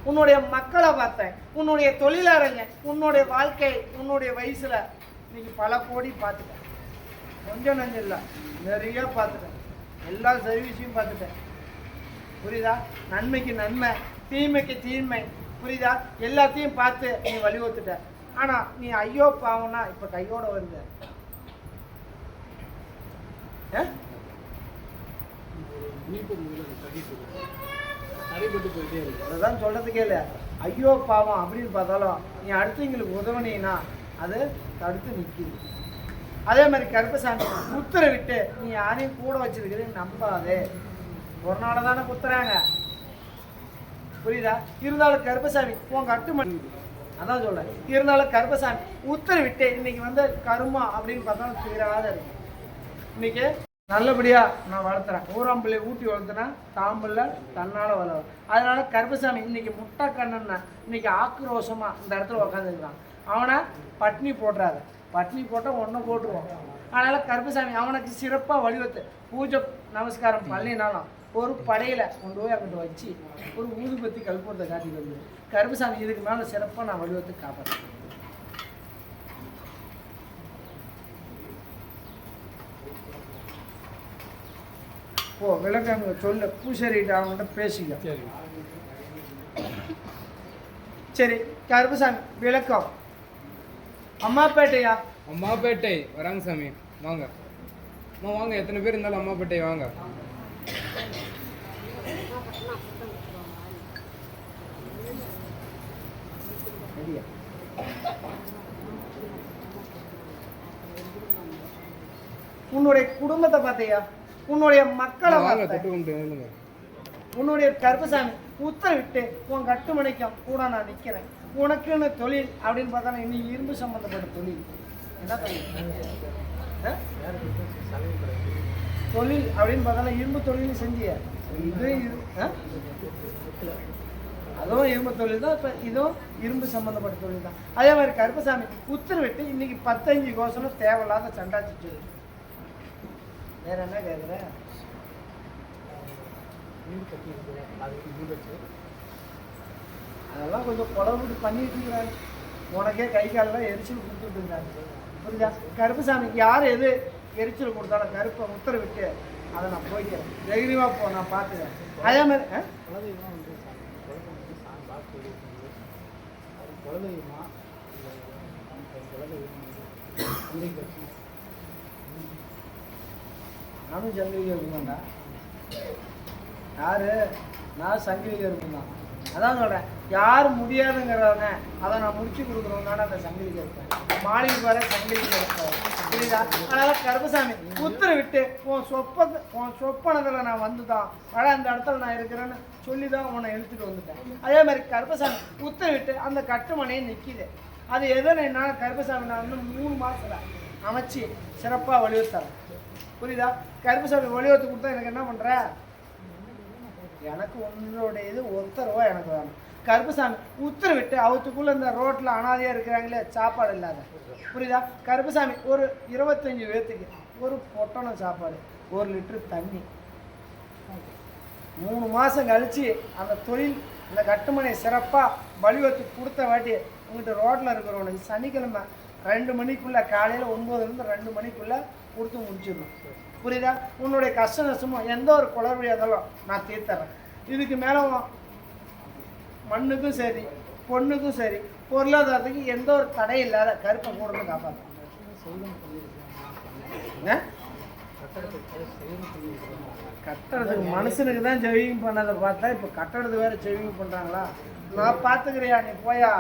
உன்னுடைய மக்களை பார்த்தேன், உன்னுடைய தொழிலாளங்க, உன்னுடைய வாழ்க்கை, உன்னுடைய வயசுல இன்னைக்கு பல கோடி பார்த்துட்டேன். கொஞ்சம் நஞ்சம் இல்லை, நிறைய பார்த்துட்டேன். எல்லா சர்வீஸையும் பார்த்துட்டேன். புரியுதா? நன்மைக்கு நன்மை, தீமைக்கு தீமை. புரியுதா? எல்லாத்தையும் பார்த்து நீ வலியுறுத்துட்ட. ஆனால் நீ ஐயோ பாவம்னா இப்போ கையோட வருங்க. அதான் சொல்றதுக்கே இல்லை. ஐயோ பாவம் அப்படின்னு பார்த்தாலும் நீ அடுத்தவங்களுக்கு உதவனீன்னா அது தடுத்து நிற்கிது. அதே மாதிரி கருப்பசாமி குத்துறவிட்டு நீ யாரையும் கூட வச்சிருக்கிறேன்னு நம்பாதே. ஒரு நாள் தானே குத்துறாங்க. புரியுதா? இருந்தாலும் கருப்பசாமி உங்க அட்டுமணி. அதான் சொல்றேன். இருந்தாலும் கருப்பசாமி உத்தரவிட்டு இன்னைக்கு வந்து கருமா அப்படின்னு பார்த்தாலும் தீராத இருக்கு. இன்னைக்கு நல்லபடியா நான் வளர்த்துறேன். ஊராம்பிள்ளை ஊட்டி வளர்த்துனா தாம்பல்ல தன்னால வளரும். அதனால கருப்பசாமி இன்னைக்கு முட்டை கண்ணன்னா இன்னைக்கு ஆக்ரோஷமா இந்த இடத்துல உக்காந்துருக்கான். அவனை பட்னி போட்டுறாத. பட்னி போட்டால் ஒன்றை போட்டுருவோம். அதனால கருப்பசாமி அவனுக்கு சிறப்பாக வழிவத்து பூஜை நமஸ்காரம் பண்ணினாலும் ஒரு படையில் கொண்டு போய் அங்கிட்டு வச்சு ஒரு ஊதுபத்தி கல்பூரத்தை காட்டிட்டு வந்து கருப்பசாமி இதுக்கு மேலே சிறப்பாக நான் வழிவத்து காப்பாற்றேன். ஓ விளக்கங்க சொல்லு. பூசரிகிட்ட அவங்கள்ட்ட பேசிக்க. சரி கருப்புசாமி விளக்கம். அம்மாப்பேட்டையா? அம்மாப்பேட்டை வராங்க சாமி. வாங்க அம்மா வாங்க, எத்தனை பேர் இருந்தாலும் அம்மாப்பேட்டை வாங்க. சரியா? உன்னுடைய குடும்பத்தை பார்த்தியா? உன்னுடைய மக்களை வாங்க, பார்த்த? தொட்டு கும்பிட்டு நில்லுங்க. உன்னுடைய கருப்புசாமி உத்தரவிட்டு உன் கட்டுமணிக்கும் கூட நான் நிற்கிறேன். உனக்குன்னு தொழில் அப்படின்னு பார்த்தா இன்னும் இரும்பு சம்பந்தப்பட்ட தொழில் என்ன தொழில் அப்படின்னு பார்த்தா இரும்பு தொழில் செஞ்சிய இது அதுவும் இரும்பு தொழில் தான். இப்போ இதுவும் இரும்பு சம்மந்தப்பட்ட தொழில் தான். அதே மாதிரி கருப்பசாமி உத்தரவிட்டு இன்னைக்கு 15 கோசனம் தேவையில்லாத சண்டாச்சு. வேற என்ன கேட்குற? அதெல்லாம் கொஞ்சம் குழம்பு பண்ணிட்டு இருக்கிறாங்க. உனக்கே கை காலெல்லாம் எரிச்சல் கொடுத்துட்டு இருந்தாங்க. புரியுதா? கருப்புசாமி யார் எது எரிச்சல் கொடுத்தாலும் கருப்பை உத்தரவிட்டு அதை நான் போய்க்கிறேன். தைரியமாக போ, நான் பார்த்துக்கிறேன். அதே மாதிரி நானும் சங்கிலிக்கு இருக்குமாண்டா. யாரு? நான் சங்கிலிக்கு இருக்குந்தான். அதான் சொல்கிறேன், யார் முடியாதுங்கிறவங்க அதை நான் முடிச்சு கொடுக்குறவங்க அந்த சங்கிலிக்கு இருப்பேன். மாளிகை வர சங்கிலிக்கு இருப்பேன். புரியுதா? அதனால் கருப்பசாமி உத்தரவிட்டு உன் சொப்பனத்தில் நான் வந்து தான் அந்த இடத்துல நான் இருக்கிறேன்னு சொல்லி தான் உன்னை இழுத்துட்டு வந்துட்டேன். அதே மாதிரி கருப்பசாமி உத்தரவிட்டு அந்த கட்டுமனையை நிற்கிது. அது எதுன்னு நான் கருப்பசாமி நான் வந்து 3 மாதத்தில் அமைச்சு சிறப்பாக வலியுறுத்தறேன். புரியுதா? கருப்பசாமி வலியுறுத்தி கொடுத்தா எனக்கு என்ன பண்ணுற? எனக்கு உன்னுடைய இது ஒத்தரவா எனக்கு வேணும். கருப்பசாமி உத்தரவிட்டு அவத்துக்குள்ளே இந்த ரோட்டில் அனாதையாக இருக்கிறாங்களே சாப்பாடு இல்லாத. புரியுதா? கருப்பசாமி ஒரு 25 பேர்த்துக்கு ஒரு பொட்டணம் சாப்பாடு, 1 லிட்டர் தண்ணி. 3 மாதம் கழித்து அந்த தொழில் இந்த கட்டுமனை சிறப்பாக வலியுறுத்தி கொடுத்த வாட்டி உங்கள்கிட்ட ரோட்டில் இருக்கிறவனுக்கு சனிக்கிழமை 2 மணிக்குள்ளே, காலையில் 9லேருந்து 2 மணிக்குள்ளே கொடுத்து முடிச்சிடணும். புரியுதா? உன்னுடைய கஷ்ட நஷ்டமும் எந்த ஒரு குளறுபடியாக இருந்தாலும் நான் தீர்த்தறேன். இதுக்கு மேலே மண்ணுக்கும் சரி பொண்ணுக்கும் சரி பொருளாதாரத்துக்கு எந்த ஒரு தடை இல்லாத கருப்பை கூட காப்பாற்ற. கட்டடத்துக்கு மனுஷனுக்கு தான் ஜெவிங் பண்ணதை பார்த்தா இப்போ கட்டடத்துக்கு வேறு ஜெவிங் பண்ணுறாங்களா? நான் பார்த்துக்கிறியா, நீ போயா.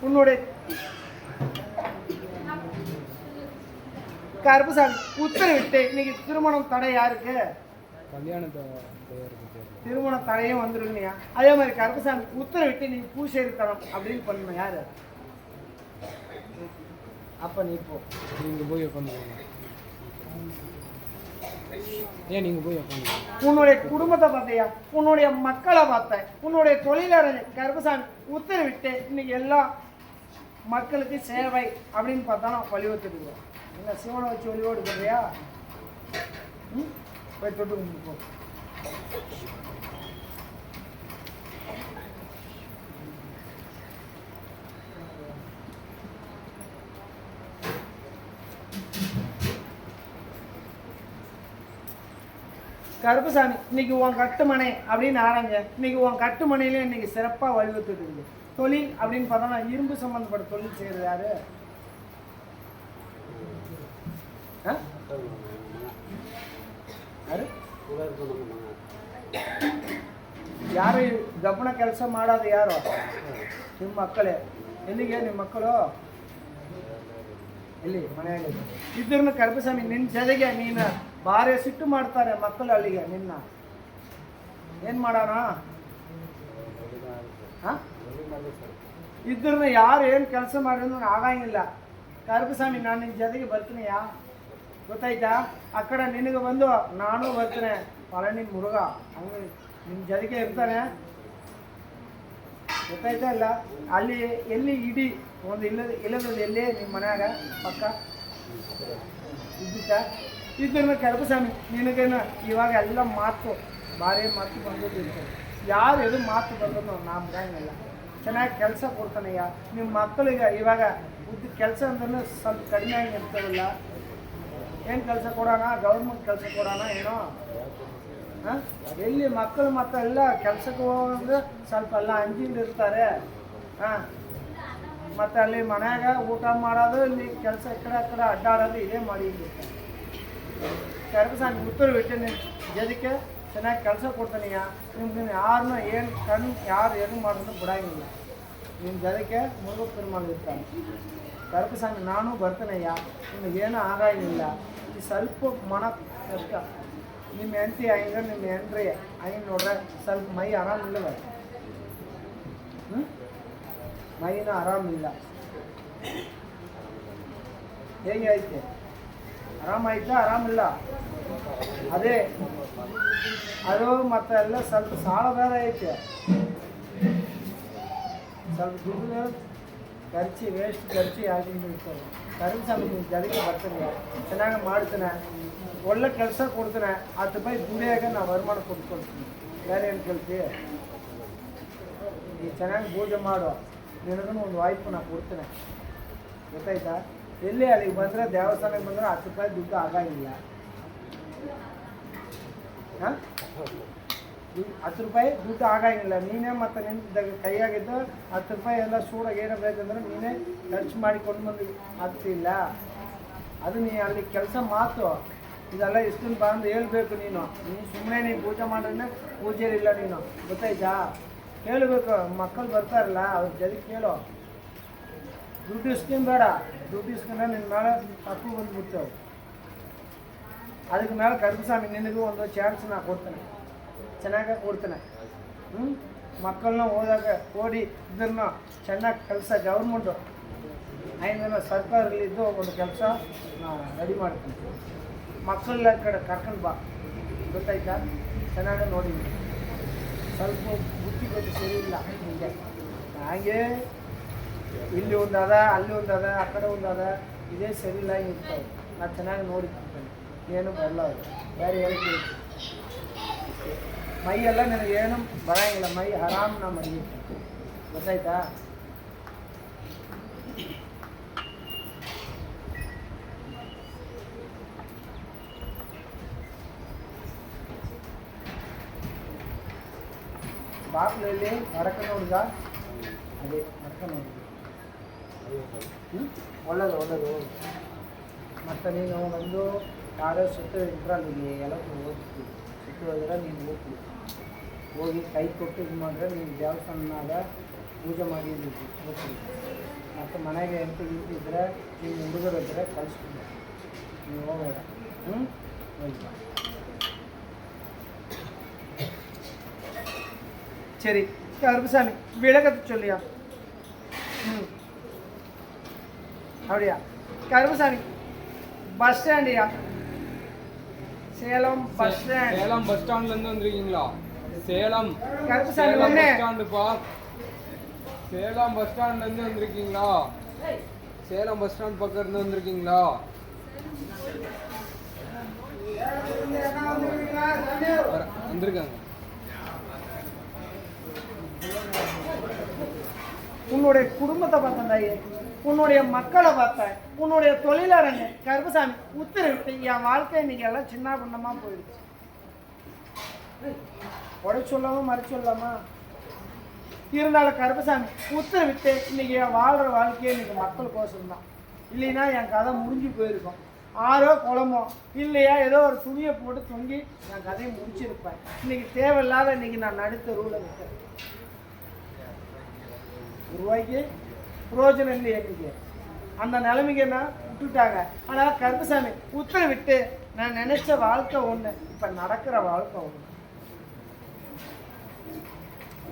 உன்னுடைய கருப்பசாமி உத்தரவிட்டு இன்னைக்கு திருமணம் தடை யாருக்கு? திருமண தடையும் வந்துருங்கய்யா. அதே மாதிரி கருப்பசாமி உத்தரவிட்டு நீ பூசேரி தரம் அப்படின்னு பண்ணணும். யாரு? அப்ப நீ போ. நீங்க போய் உட்காந்துக்கோங்க. ஏன் நீங்க போய் உட்காந்துக்கோங்க. உன்னுடைய குடும்பத்தை பார்த்தியா? உன்னுடைய மக்களை பார்த்தேன். உன்னுடைய தொழிலாளர் கருப்பசாமி உத்தரவிட்டு இன்னைக்கு எல்லா மக்களுக்கு சேவை அப்படின்னு பார்த்தா நான் வலியுறுத்திடுவோம். என்ன சிவனை வச்சு வழிபாடு பண்ணுறியா? போய் தொட்டு கும்பிட்டு போ. கருப்பசாமி இன்னைக்கு உன் கட்டுமனை அப்படின்னு ஆரம்பிங்க. இன்னைக்கு உன் கட்டுமனையில இன்னைக்கு சிறப்பாக வலியுறுத்திட்டு இருக்குது. தொழில் அப்படின்னு பார்த்தோம்னா இரும்பு சம்பந்தப்பட்ட தொழில் செய்கிறது யாரு? ಯಾರು ಗಮನ ಕೆಲಸ ಮಾಡೋದು ಯಾರು? ನಿಮ್ಮ ಮಕ್ಕಳೇ. ಎಲ್ಲಿಗೆ ನಿಮ್ಮ ಮಕ್ಕಳು? ಎಲ್ಲಿ ಮನೆಯಾಗ ಇದ್ರೂ ಕರುಪಸ್ವಾಮಿ ನಿನ್ನ ಜೊತೆಗೆ ನೀನು ಭಾರಿ ಸಿಟ್ಟು ಮಾಡ್ತಾರೆ ಮಕ್ಕಳು. ಅಲ್ಲಿಗೆ ನಿನ್ನ ಏನು ಮಾಡೋಣ? ಇದ್ರೂ ಯಾರು ಏನು ಕೆಲಸ ಮಾಡಿದ್ರು ಆಗಂಗಿಲ್ಲ. ಕರುಪಸ್ವಾಮಿ ನಾನು ನಿನ್ನ ಜೊತೆಗೆ ಬರ್ತೀನಿಯಾ? ಗೊತ್ತಾಯ್ತಾ? ಆ ಕಡೆ ನಿನಗೆ ಬಂದು ನಾನು ಬರ್ತೀನಿ. ಪಳನಿ ಮುರುಘ ಹಂಗೆ ನಿಮ್ಮ ಜೊತೆಗೆ ಇರ್ತಾನೆ. ಗೊತ್ತಾಯ್ತಾ ಇಲ್ಲ? ಅಲ್ಲಿ ಎಲ್ಲಿ ಇಡೀ ಒಂದು ಇಲ್ಲದ ಎಲ್ಲಿ ನಿಮ್ಮ ಮನ್ಯಾಗ ಪಕ್ಕ ಇದ್ದಿತ್ತ ಇದ್ರೂ ಕರುಪಸ್ವಾಮಿ ನಿನಗೇನು ಇವಾಗ ಎಲ್ಲ ಮಾತು ಭಾರಿ ಮಾತು ಬಂದಿರ್ತದೆ. ಯಾರು ಎದು ಮಾತು ಬಂದ್ರು ನಾವು ಬಿಡಂಗಿಲ್ಲ. ಚೆನ್ನಾಗಿ ಕೆಲಸ ಕೊಡ್ತಾನೆಯ್ಯ. ನಿಮ್ಮ ಮಕ್ಕಳಿಗೆ ಇವಾಗ ಕೆಲಸ ಅಂದ್ರೆ ಸ್ವಲ್ಪ ಕಡಿಮೆ ಆಗಿ ಇರ್ತದಲ್ಲ. ಏನು ಕೆಲಸ ಕೊಡೋಣ? ಗೌರ್ಮೆಂಟ್ ಕೆಲಸ ಕೊಡೋಣ ಏನೋ? ಎಲ್ಲಿ ಮಕ್ಕಳು ಮತ್ತೆಲ್ಲ ಕೆಲಸಕ್ಕೆ ಹೋಗೋದು ಸ್ವಲ್ಪ ಎಲ್ಲ ಅಂಜಿಂದು ಇರ್ತಾರೆ. ಮತ್ತು ಅಲ್ಲಿ ಮನ್ಯಾಗ ಊಟ ಮಾಡೋದು, ಇಲ್ಲಿ ಕೆಲಸ ಈ ಕಡೆ ಅಡ್ಡಾಡೋದು ಇದೇ ಮಾಡಿರ್ತಾರೆ. ಕರ್ಬಸಾಮಿ ಉತ್ತರ ಬಿಟ್ಟು ನೀನು ಜದಕ್ಕೆ ಚೆನ್ನಾಗಿ ಕೆಲಸ ಕೊಡ್ತಾನೀಯ. ನಿಮ್ಗೆ ಯಾರನ್ನೂ ಏನು ಯಾರು ಏನು ಮಾಡೋದು ಬಿಡಂಗಿಲ್ಲ. ನಿಮ್ಮ ಜದಕ್ಕೆ ಮುರುಘ ಪೆರುಮಾಳ್ ಇರ್ತಾನೆ. ಕರ್ಬಸಾಮಿ ನಾನು ಬರ್ತಾನಯ್ಯ, ನಿಮಗೇನು ಆಗಂಗಿಲ್ಲ. ಈ ಸ್ವಲ್ಪ ಮನ ಕಷ್ಟ. ನಿಮ್ಮ ಹೆಂಡತಿ ಹಂಗೆ ನಿಮ್ಮ ಹೆಂಡ್ರಿ ಹಂಗೆ ನೋಡ್ರೆ ಸ್ವಲ್ಪ ಮೈ ಆರಾಮಿಲ್ಲವ? ಮೈನ ಆರಾಮಿಲ್ಲ. ಹೇಗೆ ಐತೆ? ಆರಾಮಾಯ್ತಾ? ಆರಾಮಿಲ್ಲ. ಅದೇ ಅದು ಮತ್ತೆ ಎಲ್ಲ ಸ್ವಲ್ಪ ಸಾಲ ಬೇರೆ ಐತೆ. ಸ್ವಲ್ಪ ದುಡ್ಡು ಖರ್ಚು ವೇಸ್ಟ್ ಖರ್ಚು ಆಗಿರ್ತಾರೆ. ಕರ್ಬಸಾಮಿ ನಿಮ್ಮ ಜೊತೆಗೆ ಬರ್ತಾನೆ, ಚೆನ್ನಾಗಿ ಮಾಡ್ತಾನೆ, ಒಳ್ಳೆ ಕೆಲಸ ಕೊಡ್ತಾನೆ. 10 ರೂಪಾಯಿ ದುಡಿಯಾಗ ನಾವು ವರಮಾನ ಕೊಟ್ಕೊಡ್ತೀನಿ. ಬೇರೆ ಏನು ಕೇಳ್ತೀವಿ? ನೀನು ಚೆನ್ನಾಗಿ ಪೂಜೆ ಮಾಡು, ನಿನಗೂ ಒಂದು ವಾಯ್ಪು ನಾನು ಕೊಡ್ತೇನೆ. ಗೊತ್ತಾಯ್ತಾ? ಎಲ್ಲಿ ಅಲ್ಲಿಗೆ ಬಂದರೆ ದೇವಸ್ಥಾನಕ್ಕೆ ಬಂದರೆ 10 ರೂಪಾಯಿ ದುಡ್ಡು ಆಗಂಗಿಲ್ಲ. 10 ರೂಪಾಯಿ ದುಡ್ಡು ಆಗಂಗಿಲ್ಲ. ನೀನೇ ಮತ್ತು ನಿನ್ನ ಕೈಯಾಗಿದ್ದು 10 ರೂಪಾಯಿ ಎಲ್ಲ ಸೂಡಾಗಿ ಏನೋ ಬೇಕಂದ್ರೆ ನೀನೇ ಖರ್ಚು ಮಾಡಿಕೊಂಡು ಬಂದು ಆಗ್ತಿಲ್ಲ. ಅದು ನೀ ಅಲ್ಲಿ ಕೆಲಸ ಮಾತು ಇದೆಲ್ಲ ಇಷ್ಟನ್ನು ಬಂದು ಹೇಳ್ಬೇಕು. ನೀನು ಸುಮ್ಮನೆ ನೀನು ಪೂಜೆ ಮಾಡಿದ್ರೆ ಪೂಜೆ ಇಲ್ಲ ನೀನು. ಗೊತ್ತಾಯ್ತಾ? ಹೇಳಬೇಕು. ಮಕ್ಕಳು ಬರ್ತಾರಲ್ಲ ಅವ್ರ ಜೊತೆಗೆ ಕೇಳೋ. ದುಡ್ಡು ಇಸ್ಕೊಂಡು ಬೇಡ. ದುಡ್ಡು ಇಸ್ಕೊಂಡ್ರೆ ನಿನ್ನ ಮೇಲೆ ತಪ್ಪು ಬಂದುಬಿಡ್ತೇವೆ. ಅದಕ್ಕೆ ಮೇಲೆ ಕರ್ಬಸಾಮಿ ನಿನಗೂ ಒಂದು ಚಾನ್ಸ್ ನಾ ಕೊಡ್ತೇನೆ, ಚೆನ್ನಾಗಿ ಕೊಡ್ತೇನೆ. ಮಕ್ಕಳನ್ನ ಓದಾಗ ಓಡಿ ಇದನ್ನು ಚೆನ್ನಾಗಿ ಕೆಲಸ ಗೌರ್ಮೆಂಟು ಐದು ಸರ್ಕಾರದಲ್ಲಿದ್ದು ಒಂದು ಕೆಲಸ ನಾ ರೆಡಿ ಮಾಡ್ತೀನಿ. ಮಕ್ಕಳೆಲ್ಲ ಕಡೆ ಕರ್ಕೊಂಡು ಬಾ. ಗೊತ್ತಾಯ್ತಾ? ಚೆನ್ನಾಗಿ ನೋಡಿ. ಸ್ವಲ್ಪ ಬುದ್ಧಿ ಗೊತ್ತು ಸರಿ ಇಲ್ಲ ನಿಮಗೆ. ಹಾಗೆ ಇಲ್ಲಿ ಒಂದದ, ಅಲ್ಲಿ ಒಂದದ, ಆ ಕಡೆ ಒಂದದ, ಇದೇ ಸರಿ ಇಲ್ಲ ಇರ್ತಾವೆ. ನಾನು ಚೆನ್ನಾಗಿ ನೋಡಿರ್ತೀನಿ. ಏನು ಬರಲ್ಲ ಅವರು ಬೇರೆ ಹೇಳಿಕೆ. ಮೈಯೆಲ್ಲ ನನಗೇನು ಬರೋಂಗಿಲ್ಲ. ಮೈ ಆರಾಮ್ ನಾ ಮಡಗಿರ್ತೀನಿ. ಗೊತ್ತಾಯ್ತಾ? ಬಾಕ್ಲಲ್ಲಿ ಮರಕ ನೋಡಿದ, ಅದೇ ಮರಕ ನೋಡಿದ. ಒಳ್ಳೇದು ಒಳ್ಳೇದು. ಮತ್ತು ನೀನು ಒಂದು ಯಾರೋ ಸುತ್ತ ಇದ್ರಲ್ಲಿ ಎಲ್ಲ ಹೋಗ್ತೀವಿ. ಸುತ್ತ ಹೋದ್ರೆ ನೀನು ಹೋಗ್ತೀವಿ. ಹೋಗಿ ಕೈ ಕೊಟ್ಟು ಇದು ಮಾಡಿದ್ರೆ ನೀನು ದೇವಸ್ಥಾನದಾಗ ಪೂಜೆ ಮಾಡಿದ್ದೀವಿ ಹೋಗ್ತೀವಿ. ಮತ್ತು ಮನೆಗೆ ಎಂಟು ಇದ್ದರೆ ನೀನು ಹುಡುಗರು ಇದ್ದರೆ ಕಳಿಸ್ತೀನಿ. ನೀವು ಹೋಗಬೇಡ. ಹೋಗಿ சரி கருப்புசாமி விளக்கத்தை சொல்லியா? அப்படியா? கருப்புசாமி பஸ் ஸ்டாண்டியா? Salem bus stand. Salem bus ஸ்டாண்ட்ல இருந்து வந்திருக்கீங்களா? சேலம் கருப்புசாமி பஸ் ஒண்ணே ஸ்டாண்டுப்பா. சேலம் பஸ் ஸ்டாண்ட்ல இருந்து வந்திருக்கீங்களா? சேலம் பஸ் ஸ்டாண்ட் பக்கம் இருந்து வந்திருக்கீங்களா? வந்திருக்காங்க. உன்னுடைய குடும்பத்தை பார்த்தேன், உன்னுடைய மக்களை பார்த்தேன், உன்னுடைய தொழிலாளங்க. கருப்புசாமி உத்தரவிட்டு என் வாழ்க்கை இன்னைக்கு எல்லாம் சின்ன பின்னமா போயிடுச்சு. உடை சொல்லாம மறை சொல்லாமா இருந்தாலும் கருப்புசாமி உத்தரவிட்டு இன்னைக்கு என் வாழ்கிற வாழ்க்கையே இன்னைக்கு மக்களுக்கோசம் தான். இல்லைன்னா என் கதை முடிஞ்சு போயிருக்கும். ஆரோ குளமோ இல்லையா ஏதோ ஒரு துணியை போட்டு தொங்கி என் கதையை முடிச்சிருப்பேன். இன்னைக்கு தேவையில்லாத இன்னைக்கு நான் நடுத்த ரூல நிற்கிறேன். ரூபாய்க்கு பிரயோஜனம் இல்லையே. இன்னைக்கு அந்த நிலைமைக்கு என்ன விட்டுட்டாங்க. ஆனால் கருப்புசாமி உத்தரவிட்டு நான் நினைச்ச வாழ்க்கை ஒன்று, இப்போ நடக்கிற வாழ்க்கை ஒன்று.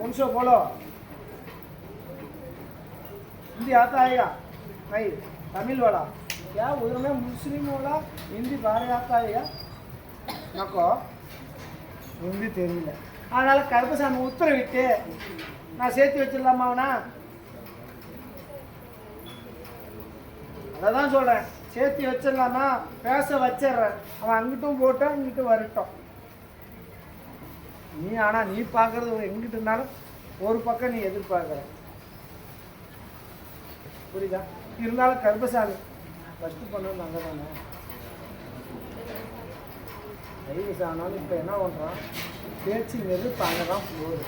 நிமிஷம் போலோ हिंदी आता है क्या? नहीं, तमिल वाला क्या? उधर में मुस्लिम वाला हिंदी बारे आता है क्या? नको, हिंदी தெரியல. அதனால கருப்புசாமி உத்தரவிட்டு நான் சேர்த்து வச்சிடலாமா அவனா? அதை தான் சொல்கிறேன். சேர்த்து வச்சிடலாமா? பேச வச்சிட்றேன். அவன் அங்கிட்டும் போட்டான், இங்கிட்டும் வரட்டும். நீ ஆனால் நீ பார்க்குறது எங்கிட்ட இருந்தாலும் ஒரு பக்கம் நீ எதிர்பார்க்குற. புரியுதா? இருந்தாலும் கருப்பசாமி ஃபஸ்ட்டு பண்ணது நாங்கள் தானே. வயசு ஆனாலும் இப்போ என்ன பண்ணுறான், பேச்சுங்கிறது இப்போ அங்கே தான் போகுது.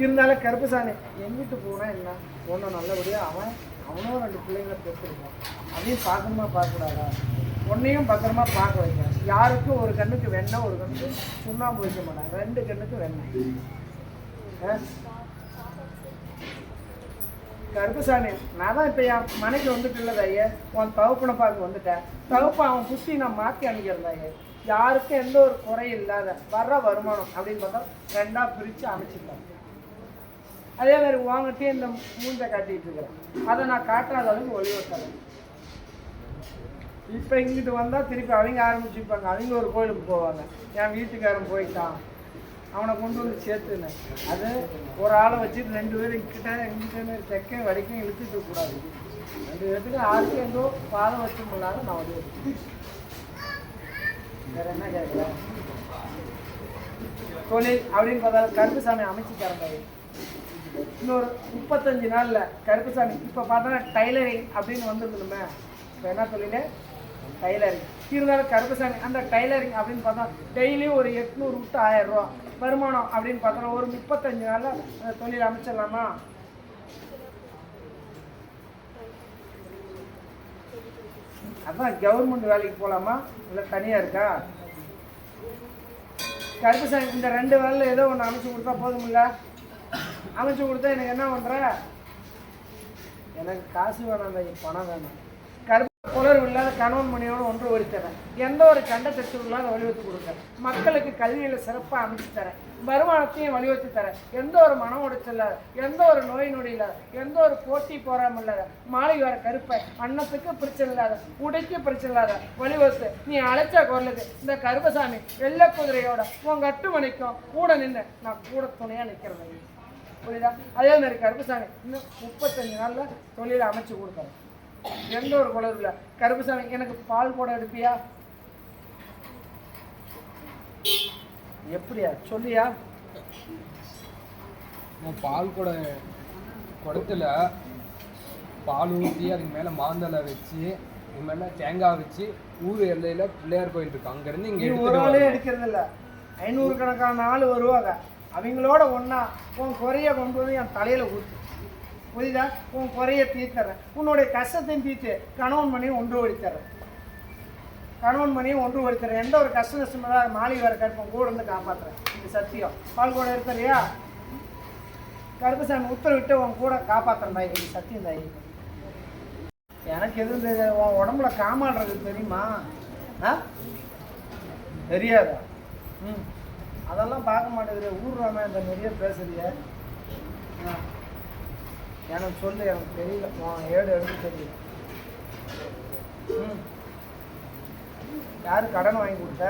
இருந்தாலும் கருப்புசாமி எங்கிட்டு போனால் என்ன, ஒன்றும் நல்லபடியாக அவனும் 2 பிள்ளைங்களை பெற்றுருப்பான். அதையும் பார்க்கணுமா பார்க்கக்கூடாதா, ஒன்றையும் பத்திரமா பார்க்க வைக்கிறேன். யாருக்கும் ஒரு கண்ணுக்கு வெண்ணெய், ஒரு கண்ணுக்கு சுண்ணாம்பு வைக்க மாட்டாங்க, 2 கண்ணுக்கு வெண்ணெய். கருப்புசாமி நான் தான் இப்போ என் மனைக்கு வந்துட்டு இல்லதாயே, உன் தகுப்பனை பார்க்க வந்துட்டேன். தகுப்பை அவன் புத்தி நான் மாற்றி அனுப்பிக்கிறதாயே. யாருக்கும் எந்த ஒரு குறையும் இல்லாத வர்ற வருமானம் அப்படின்னு பார்த்தா 2ஆக பிரித்து அமைச்சிருக்காங்க. அதே மாதிரி வாங்கிட்டே இந்த மூஞ்சை காட்டிகிட்டு இருக்கிறேன், அதை நான் காட்டாத அளவுக்கு ஒளிவட்டேன். இப்போ இங்கிட்டு வந்தால் திருப்பி அவங்க ஆரம்பிச்சுப்பாங்க. அவங்க ஒரு கோயிலுக்கு போவாங்க, என் வீட்டுக்காரன் போயிட்டான் அவனை கொண்டு வந்து சேர்த்துனேன். அது ஒரு ஆளை வச்சுட்டு 2 பேரும் இங்கிட்ட தெக்க வரைக்கும் இழுத்துட்டு கூடாது. 2 பேர்த்துக்கு யாருக்கும் எங்கோ பாதம் வச்சு முடியாத நான் வந்து வேற என்ன கேட்குறேன். தொழில் அப்படின்னு பார்த்தாலும் கருப்புசாமி அமைச்சு தரந்தாரு. இன்னொரு 35 நாளில் கருப்புசாமி இப்போ பார்த்தோன்னா டைலரிங் அப்படின்னு வந்துருக்கணுமே. இப்போ என்ன தொழில், டைலரிங். இருந்தாலும் கருப்புசாமி அந்த டைலரிங் அப்படின்னு பார்த்தா டெய்லியும் ஒரு 800 விட்டு 1000 ரூபா வருமானம் அப்படின்னு பார்த்தோன்னா ஒரு 35 நாளில் அந்த தொழில் அமைச்சிடலாமா? அதான் கவர்மெண்ட் வேலைக்கு போகலாமா இல்லை தனியாக இருக்கா? கருப்புசாமி இந்த 2 வேலையில் ஏதோ ஒன்று அமைச்சு கொடுத்தா போதுமில்ல? அமைச்சு கொடுத்தா எனக்கு என்ன பண்ணுற, எனக்கு காசு வேணாம், பணம் வேணாம். கருப்பு புலர்வு இல்லாத கணவன் மணியோடு ஒன்று ஒழித்தரேன். எந்த ஒரு கண்ட தட்டு இல்லாத வலியுறுத்தி கொடுக்குறேன். மக்களுக்கு கல்வியில் சிறப்பாக அமைச்சு தரேன். வருமானத்தையும் வலியுறுத்தி தரேன். எந்த ஒரு மன உடைச்சல் இல்லாத, எந்த ஒரு நோய் நொடி இல்லாத, எந்த ஒரு போட்டி போராமல் இல்லாத, மாளிகை வர கருப்பை அன்னத்துக்கு பிரச்சனை இல்லாத, உடைக்கு பிரச்சனை இல்லாத வலியுறுத்து நீ அழைச்ச குரலுக்கு இந்த கருப்பசாமி வெள்ளை குதிரையோட உன் கட்டு மணிக்கும் கூட நின்று நான் கூட துணையாக நிற்கிறேன். புரியுதா? அதே மாதிரி கருப்பசாமி இன்னும் 35 நாளில் தொழிலை அமைச்சு கொடுத்தாரு. எந்த ஒரு குளரும் இல்லை. கருப்பசாமி எனக்கு பால் கூட எடுப்பியா? எப்படியா சொல்லியா? பால் கூட குடத்துல பால் ஊற்றி அதுக்கு மேலே மாந்தலை வச்சு இது மேலே தேங்காய் வச்சு ஊர் எல்லையில் பிள்ளையார் கோயில் இருக்கு, அங்கேருந்து இங்கே ஒரு ஆளே எடுக்கிறது இல்லை. 500 கணக்கான ஆள் வருவாங்க. அவங்களோட ஒன்றா உன் குறைய கொண்டு வந்து என் தலையில் ஊற்று. புரியுதா? உன் குறைய தீர்த்தறேன். உன்னுடைய கஷ்டத்தையும் தீர்த்து கணவன் மணியும் ஒன்று ஒழித்தரேன். கணவன் மணியும் ஒன்று ஒழித்தரேன். எந்த ஒரு கஷ்ட நஷ்டமாக மாளிகை வர கருப்பம் கூட இருந்து காப்பாற்றுறேன். இது சத்தியம். பால் கூட இருக்கிறியா? கருப்பசாமி உத்தரவிட்டு உன் கூட காப்பாற்றுறேன் தாய். இது சத்தியம் தாய். எனக்கு எதுவும் தெரியாது. உன் உடம்புல காமாடுறது தெரியுமா? தெரியாதா? அதெல்லாம் பார்க்க மாட்டேங்குது. ஊர் ராமாயணத்தை நிறைய பேசுறிய. எனக்கு சொல்லு, எனக்கு தெரியல. ஏடு எடுத்து தெரியல. யாரு கடன் வாங்கி கொடுத்த?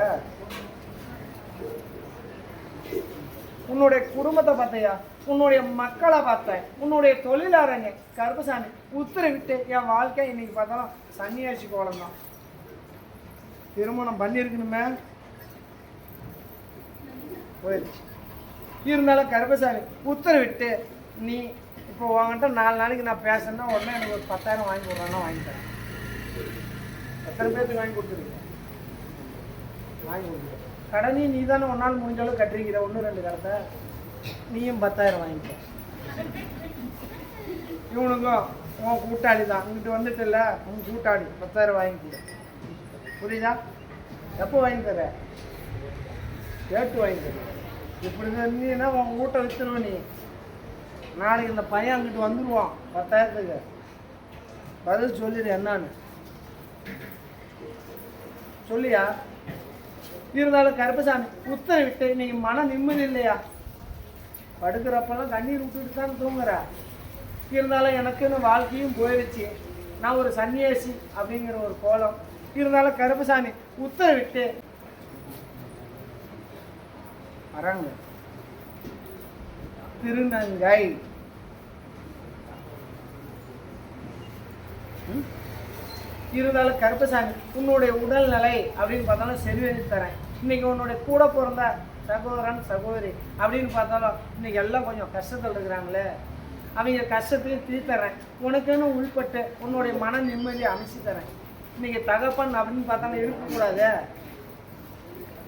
உன்னுடைய குடும்பத்தை பார்த்தையா, உன்னுடைய மக்களை பார்த்தேன், உன்னுடைய தொழிலாளங்க. கருப்பசாமி உத்தரவிட்டு என் வாழ்க்கை இன்னைக்கு பார்த்தாலும் சன்னியாசி கோலம் தான். திருமணம் பண்ணியிருக்கணுமே, போயிடுச்சு. இருந்தாலும் கருப்பசாமி உத்தரவிட்டு நீ இப்போ உங்கள்கிட்ட 4 நாளைக்கு நான் பேசுறேன்னா உடனே எனக்கு ஒரு 10,000 வாங்கி கொடுறான்னா வாங்கி தரேன். எத்தனை பேருக்கு வாங்கி கொடுத்துருக்கேன்? வாங்கி கொடுத்துருக்கேன். கடனையும் நீ தானே ஒரு நாள் முடிஞ்ச அளவு கட்டிருக்கிற. 1-2 கடத்தை நீயும் 10,000 வாங்கிக்க. இவனுக்கும் உன் கூட்டாளி தான் இங்கிட்டு வந்துட்டு இல்லை, உன் கூட்டாளி 10,000 வாங்கிக்க. புரியுதா? எப்போ வாங்கி தர? கேட்டு வாங்கி தர. இப்படி இருந்தீங்கன்னா உன் வீட்டை விற்றுருவ. நீ நாளைக்கு இந்த பையன் அங்கிட்டு வந்துடுவான் 10,000த்துக்கு. பதில் சொல்லிடு என்னான்னு சொல்லியா? இருந்தாலும் கருப்பசாமி உத்தரவிட்டு இன்னைக்கு மன நிம்மதி இல்லையா? படுக்கிறப்பெல்லாம் கண்ணீர் விட்டுட்டு தான் தூங்குற. இருந்தாலும் எனக்குன்னு வாழ்க்கையும் போயிடுச்சு. நான் ஒரு சன்னியாசி அப்படிங்கிற ஒரு கோலம். இருந்தாலும் கருப்பசாமி உத்தரவிட்டு வராங்க. திருநங்கை இருந்தாலும் கருப்பசாமி உன்னுடைய உடல்நிலை அப்படின்னு பார்த்தாலும் செல்வெளி தரேன். இன்னைக்கு உன்னுடைய கூட பிறந்த சகோதரன் சகோதரி அப்படின்னு பார்த்தாலும் இன்னைக்கு எல்லாம் கொஞ்சம் கஷ்டத்தில் இருக்கிறாங்களே, அவங்க கஷ்டத்தையும் தீர்த்தரேன். உனக்குன்னு உள்பட்டு உன்னுடைய மன நிம்மதியை அமைச்சு தரேன். இன்னைக்கு தகப்பன் அப்படின்னு பார்த்தாலும் இருக்கக்கூடாது.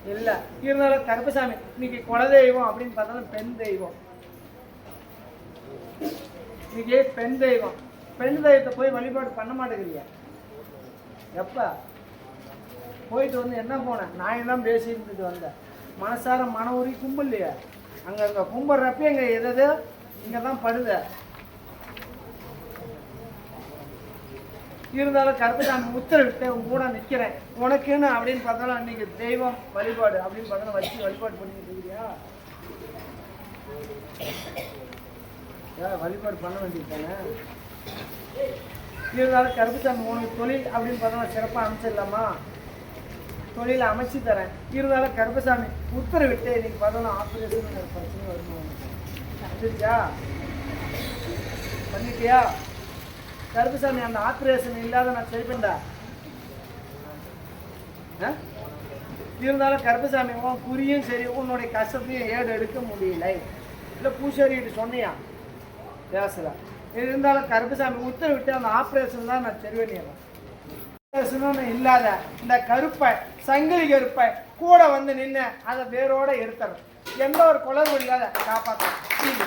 இல்லை. இருந்தாலும் கருப்பசாமி இன்னைக்கு குலதெய்வம் அப்படின்னு பார்த்தாலும் பெண் தெய்வம். இன்னைக்கு பெண் தெய்வம். பெண் தெய்வத்தை போய் வழிபாடு பண்ண மாட்டேங்கிறியா? எப்போ போயிட்டு வந்து என்ன போனேன், நான் தான் பேசிட்டு வந்தேன். மனசார மன உரி கும்பிடலையே. அங்கே கும்பிட்றப்ப எங்கே எதாவது இங்கே தான் படுத. இருந்தாலும் கருப்பசாமி உத்தரவிட்டு உன் கூட நிற்கிறேன் உனக்குன்னு அப்படின்னு பார்த்தாலும் அன்னைக்கு தெய்வம் வழிபாடு அப்படின்னு பார்த்தாலும் வச்சு வழிபாடு பண்ணிட்டு இருக்கிறியா? வழிபாடு பண்ண வேண்டியதானே. இருந்தாலும் கருப்பசாமி உனக்கு தொழில் அப்படின்னு பார்த்தோம்னா சிறப்பாக அமைச்சிடலாமா? தொழிலை அமைச்சு தரேன். இருந்தாலும் கருப்பசாமி உத்தரவிட்டு இன்னைக்கு பார்த்தோம்னா ஆப்ரேஷன் ஒரு பிரச்சனை வருமா? வந்துருச்சா? பண்ணிட்டியா? கருப்பசாமி அந்த ஆப்ரேஷன் இல்லாத நான் சரி பண்ணா. இருந்தாலும் கருப்பசாமி உன் குறியும் சரி உன்னுடைய கஷ்டத்தையும் ஏடு எடுக்க முடியல. இல்லை பூசாரிட்டு சொன்னியா? பேசல. இருந்தாலும் கருப்பசாமி உத்தரவிட்டு அந்த ஆப்ரேஷன் தான் நான் சரி பண்ணிடுறேன். ஆப்ரேஷனும் இல்லாத இந்த கருப்பை சங்கிலி கருப்பை கூட வந்து நின்று அதை வேரோட எடுத்துறேன். எந்த ஒரு குளறும் இல்லாத காப்பாற்ற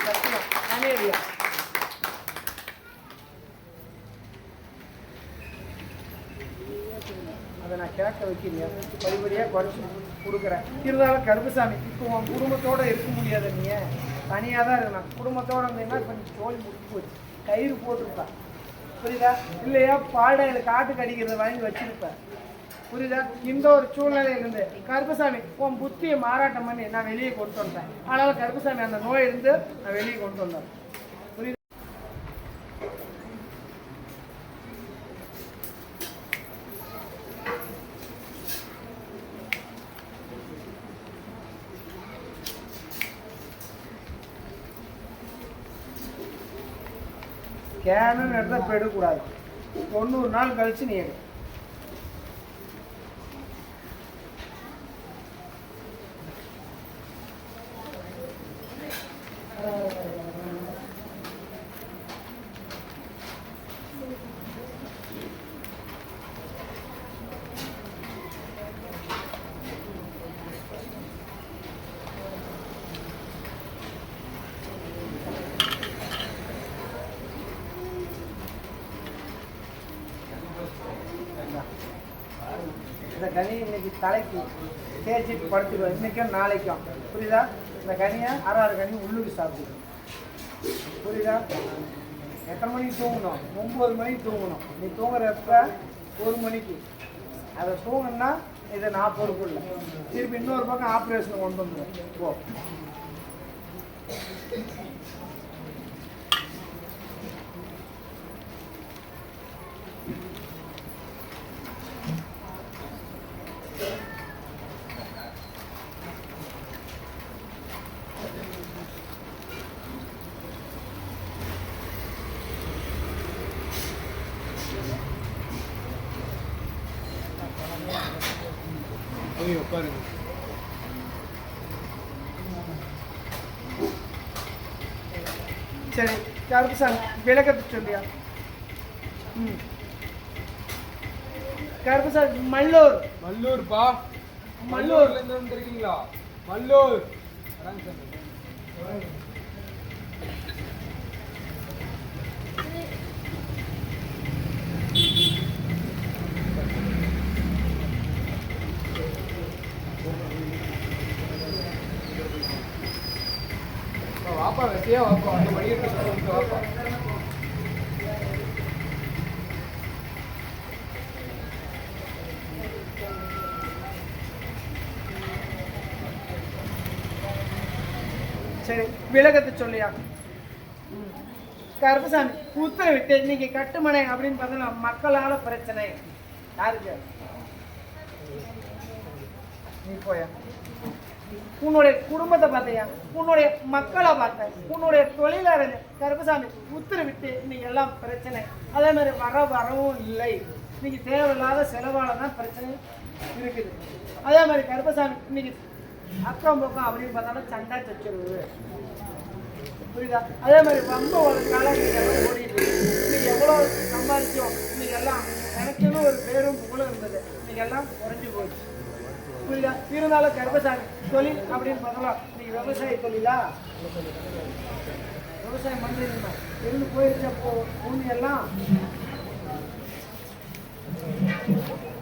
சத்தியம் அநேரியா. அதை நான் கேட்க வைக்கிறேன். படிப்படியாக குறைச்சி கொடுக்குறேன். இருந்தாலும் கருப்பசாமி இப்போ உன் குடும்பத்தோடு இருக்க முடியாது. நீ தனியாக தான் இருக்கணும். குடும்பத்தோடு இருந்தீங்கன்னா இப்போ நீ தோல் முடிச்சு போச்சு. கயிறு போட்டிருப்பேன். புரியுதா? இல்லையா பாடையில் காட்டுக்கு அடிக்கிறத வாங்கி வச்சிருப்பேன். புரியுதா? இந்த ஒரு சூழ்நிலையிலிருந்து கருப்பசாமி உன் புத்தியை மாறாட்டம் பண்ணி நான் வெளியே கொண்டு வந்தேன். ஆனாலும் கருப்பசாமி அந்த நோயிலிருந்து நான் வெளியே கொண்டு வந்தேன். புரியுது? ஸ்கேனுன்னு எடுத்தால் இப்போ எடுக்கக்கூடாது. 90 நாள் கழிச்சு நீ எடு. இந்த கனி இன்னைக்கு தலைக்கு தேய்ச்சிட்டு படுத்துடுவோம். இன்றைக்கும் நாளைக்கும். புரியுதா? இந்த கனியை 6 கனி உள்ளுக்கு சாப்பிடுவோம். புரியுதா? எத்தனை மணிக்கு தூங்கணும்? 9 மணிக்கு தூங்கணும். நீ தூங்குறப்ப 1 மணிக்கு அதை தூங்கணுன்னா இதை நான் பொறுப்பு இல்லை. திருப்பி இன்னொரு பக்கம் ஆப்ரேஷன் கொண்டு வந்துடுவோம். போ. உட்காருங்க. சரி கருப்பசாமி விளக்கத்தை சொல்லியா? கருப்பசாமி மல்லூர். மல்லூர்ப்பா. மல்லூர்ல இருந்து வந்துருக்கீங்களா? மல்லூர். வாப்பா வெட்டியா வாப்பா. அந்த படிக்கட்டு வாப்பா. சரி விளக்கத்தை சொல்லியா? கருப்பசாமி உத்தரவிட்டு இன்னைக்கு கட்டுமனை அப்படின்னு பார்த்தோன்னா மக்களால பிரச்சனை. யாருக்கு? நீ போயா? உன்னுடைய குடும்பத்தை பார்த்தையா? உன்னுடைய மக்களை பார்த்த? உன்னுடைய தொழிலாளர் கருப்பசாமி உத்தரவிட்டு இன்னைக்கு எல்லாம் பிரச்சனை. அதே மாதிரி வரவும் இல்லை. இன்னைக்கு தேவையில்லாத செலவால தான் பிரச்சனை இருக்குது. அதே மாதிரி கருப்பசாமி இன்னைக்கு அக்கம் பக்கம் அப்படின்னு பார்த்தாலும் சண்டை சச்சுருவு. புரியுதா? அதே மாதிரி ரொம்ப ஒரு காலம் இன்னைக்கு ஓடிட்டு இன்னைக்கு எவ்வளோ சம்பாதிச்சோம். இன்னைக்கு எல்லாம் எனக்குன்னு ஒரு பேரும் புகழும் இருந்தது. இன்னைக்கு எல்லாம் குறைஞ்சி போச்சு. புரியுதா? இருந்தாலும் கருப்பசாமி தொழில் அப்படின்னு பார்த்தோம். இன்னைக்கு விவசாய தொழிலா விவசாயம் பண்ணுறீங்கம்மா இருந்து போயிருச்சு. அப்போ பூமி எல்லாம்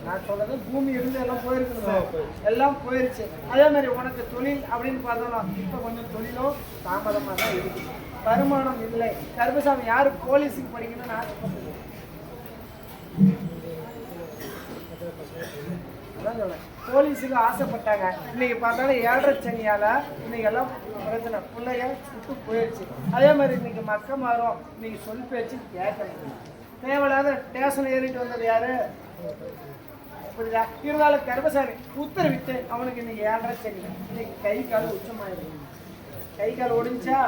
நான் சொல்றது பூமி இருந்து எல்லாம் போயிருக்கணும், எல்லாம் போயிருச்சு. அதே மாதிரி உனக்கு தொழில் அப்படின்னு பார்த்தோம்னா இப்போ கொஞ்சம் தொழிலும் தாமதமாக தான் இருக்குது, வருமானம் இல்லை. கருப்பசாமி யாரு போலீஸுக்கு படிக்கணும்னு ஆசைப்பட்டது? அதான் சொல்றேன், போலீஸுக்கு ஆசைப்பட்டாங்க. இன்னைக்கு பார்த்தாலும் 7.5 சனியால இன்னைக்கு எல்லாம் பிரச்சனை, பிள்ளைங்க விட்டு போயிடுச்சு. அதே மாதிரி இன்னைக்கு மக்க மாறும், இன்னைக்கு சொல் பேச்சு கேட்கணும். தேவையில்லாத ஸ்டேஷன் ஏறிட்டு வந்தது யாரு? புரியுதா? இருந்தாலும் கருப்பசாமி உத்தரவிட்டு அவனுக்கு இன்னைக்கு 7.5 சனி. இன்னைக்கு கை கால் உச்சமாயிருக்கு. கை கால் ஒடிஞ்சா,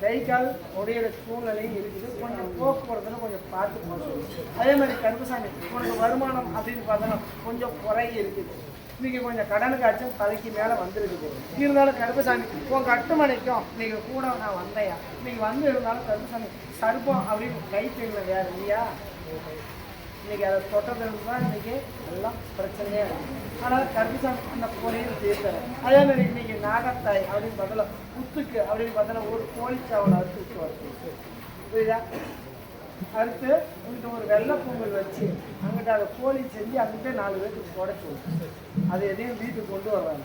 கை கால் உடையிற சூழ்நிலையும் இருக்குது. கொஞ்சம் போக்குவரத்துல கொஞ்சம் பார்த்து போகணும். அதே மாதிரி கருப்பசாமி உனக்கு வருமானம் அப்படின்னு பார்த்தோன்னா கொஞ்சம் குறைய இருக்குது. இன்னைக்கு கொஞ்சம் கடனுக்காச்சும் தலைக்கு மேலே வந்துருக்குது. இருந்தாலும் கருப்பசாமி உன் கட்டுமனைக்கும் இன்னைக்கு கூட நான் வந்தையா. இன்னைக்கு வந்து இருந்தாலும் கருப்பசாமி சர்ப்பம் அப்படின்னு கை தெரியல வேற இல்லையா? இன்னைக்கு அதை தொட்டதுக்கு தான் இன்னைக்கு எல்லாம் பிரச்சனையே இருக்குது. ஆனால் கருப்பசாமி அந்த குறையும் தீர்த்தேன். அதே மாதிரி இன்னைக்கு நாகத்தாய் அப்படின்னு பார்த்தோம்னா புத்துக்கு அப்படின்னு பார்த்தோன்னா ஒரு கோழிச்சாவலை அறுத்து வருது. புரியுதா? அறுத்து இங்கிட்ட ஒரு வெள்ளை பொங்கல் வச்சு அங்கிட்ட அதை கோழி செஞ்சு அங்கிட்ட 4 பேருக்கு உடச்சி விட்டு அது எதையும் வீட்டுக்கு கொண்டு வர்றாங்க.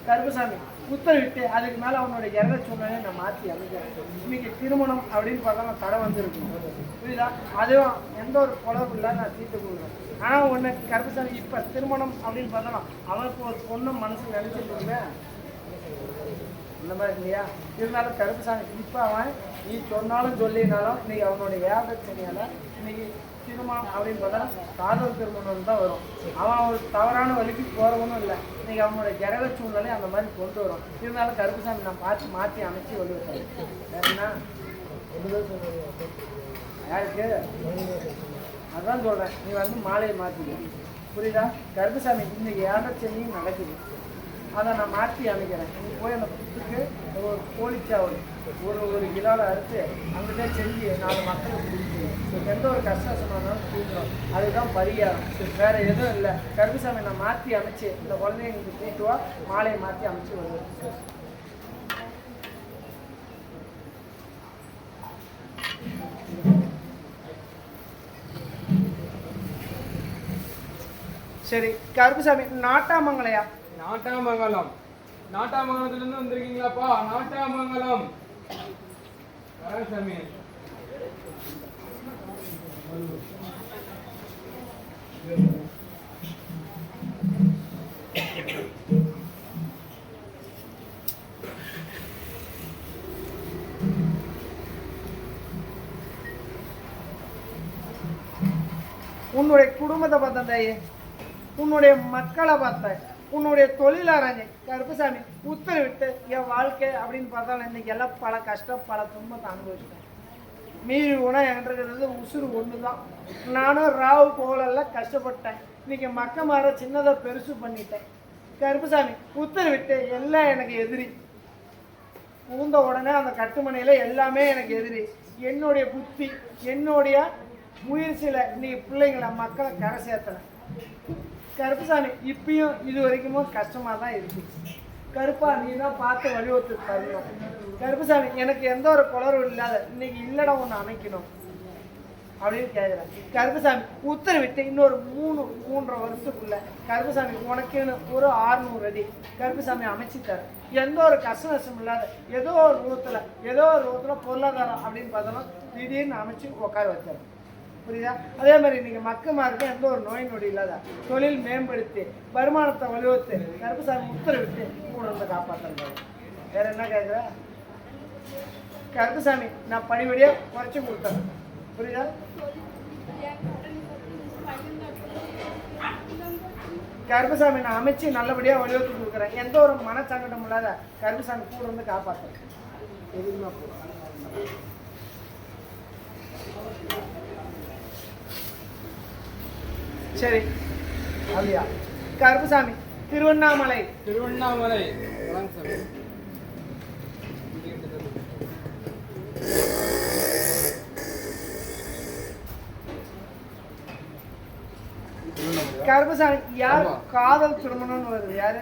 கருப்பசாமி உத்தரவிட்டு அதுக்கு மேலே அவனோட இறந்த சூழ்நிலையை நான் மாற்றி அமைக்கிறேன். இன்னைக்கு திருமணம் அப்படின்னு பார்த்தா தடை வந்துருக்கும். புரியுதா? அதுவும் எந்த ஒரு குழம்பு இல்லை, நான் தீர்த்து கொடுக்குறேன். ஆனால் ஒன்று கருப்பசாமி இப்போ திருமணம் அப்படின்னு பார்த்தோன்னா அவனுக்கு ஒரு பொண்ணு மனசு நினச்சிட்டு இந்த மாதிரி இல்லையா? இருந்தாலும் கருப்பசாமி இப்போ அவன் நீ சொன்னாலும் சொல்லினாலும் இன்னைக்கு அவனுடைய 7.5 சனியால் இன்னைக்கு திருமணம் அப்படின்னு பார்த்தா காதல் திருமணம் தான் வரும். அவன் ஒரு தவறான வழிக்கு போகிறவனும் இல்லை. இன்னைக்கு அவனுடைய கிரக சூழ்நிலை அந்த மாதிரி கொண்டு வரும். இருந்தாலும் கருப்பசாமி நான் பார்த்து மாற்றி அமைச்சு வலுவட்டாரு. வேறுனா யாருக்கு? அதான் சொல்கிறேன், நீ வந்து மாலையை மாற்றிக்க. புரியுதா? கருப்பசாமி இன்னைக்கு 7.5 சனியும் நடக்குது, அதை நான் மாற்றி அமைக்கிறேன். நீ போய் அந்த புத்துக்கு ஒரு கோழிச்சாவல் ஒரு கிலோவில் அறுத்து அங்கிட்டே செஞ்சு 4 மக்களுக்கு பிடிச்சி எந்த ஒரு கஷ்டமானாலும் தூங்கணும். அதுதான் பரிகாரம், வேற எதுவும் இல்லை. கருப்பசாமி நான் மாற்றி அமைச்சு இந்த குழந்தைங்களுக்கு கூட்டுவா மாலையை மாற்றி அமைச்சு வருவேன். சரி கருப்பசாமி நாட்டாமங்களையா? நாட்டாமங்கலம். நாட்டாமங்கலத்துலேருந்து வந்திருக்கீங்களாப்பா? நாட்டாமங்கலம் சாமி. உன்னுடைய குடும்பத்தை பார்த்தேன் தாயே, உன்னுடைய மக்களை பார்த்தேன், உன்னுடைய தொழிலாளங்க. கருப்பசாமி உத்தரவிட்டு என் வாழ்க்கை அப்படின்னு பார்த்தாலும் இன்னைக்கு எல்லாம் பல கஷ்டம் பல துன்பத்தை அனுபவிச்சிட்டேன். மீறி உணவு என்கிறது உசுறு ஒன்று தான். நானும் ராவு போகலெல்லாம் கஷ்டப்பட்டேன். இன்னைக்கு மக்க மாற சின்னதை பெருசு பண்ணிட்டேன். கருப்பசாமி உத்தரவிட்டு எல்லாம் எனக்கு எதிரி. பூந்த உடனே அந்த கட்டுமனையில் எல்லாமே எனக்கு எதிரி. என்னுடைய புத்தி என்னுடைய முயற்சியில் இன்னைக்கு பிள்ளைங்களை மக்களை கரை சேர்த்தன. கருப்பசாமி இப்பயும் இது வரைக்கும் கஷ்டமாக தான் இருக்குது. கருப்பா நீ தான் பார்த்து வழிவகுத்து தரணும். கருப்பசாமி எனக்கு எந்த ஒரு குளறும் இல்லாத இன்னைக்கு இல்லடா ஒன்று அமைக்கணும் அப்படின்னு கேட்குறேன். கருப்பசாமி உத்தரவிட்டு இன்னொரு 3.5 வருஷத்துக்குள்ள கருப்பசாமி உனக்குன்னு ஒரு 600 அடி கருப்பசாமி அமைச்சு தர. எந்த ஒரு கஷ்ட நஷ்டம் இல்லாத ஏதோ ஒரு ரூபத்தில் பொருளாதாரம் அப்படின்னு பார்த்தோம்னா திடீர்னு அமைச்சு உட்கார வச்சிடறேன். புரியுதா? அதே மாதிரி இன்னைக்கு மக்கமாருக்கு எந்த ஒரு நோய் நொடி இல்லாத தொழில் மேம்படுத்தி வருமானத்தை வலுவத்து கருப்பசாமி உத்தரவிட்டு கூட வந்து காப்பாற்றுறாங்க. வேற என்ன கேட்குற? கருப்பசாமி நான் படிப்படியாக குறைச்சி கொடுத்தேன். புரியுதா? கருப்பசாமி நான் அமைச்சு நல்லபடியாக வலியுறுத்தி கொடுக்குறேன். எந்த ஒரு மனச்சங்கடம் இல்லாத கருப்பசாமி கூட வந்து காப்பாற்றுறேன். எதுவுமே போதும். சரி அப்படியா? கருப்பசாமி திருவண்ணாமலை. திருவண்ணாமலை கருப்பசாமி யார் ஆமா. காதல் திருமணம்னு வருது யாரு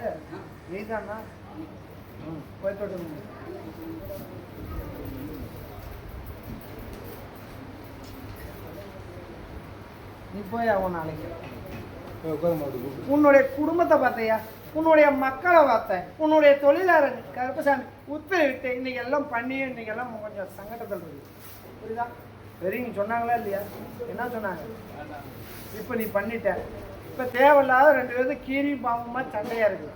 நீதானா போய் தொட்டு நீ போய் அவன் நாளைக்கு உன்னுடைய குடும்பத்தை பார்த்தையா, உன்னுடைய மக்களை பார்த்தேன், உன்னுடைய தொழிலாளர் கருப்பசாமி உத்தரவிட்டு இன்னைக்கு எல்லாம் பண்ணி இன்னைக்கு எல்லாம் கொஞ்சம் சங்கடத்தில் இருக்கு. புரியுதா? பெரியவங்க சொன்னாங்களா இல்லையா? என்ன சொன்னாங்க? இப்போ நீ பண்ணிட்ட, இப்போ தேவையில்லாத 2 பேரும் கீரி பாவமா சண்டையா இருக்கு.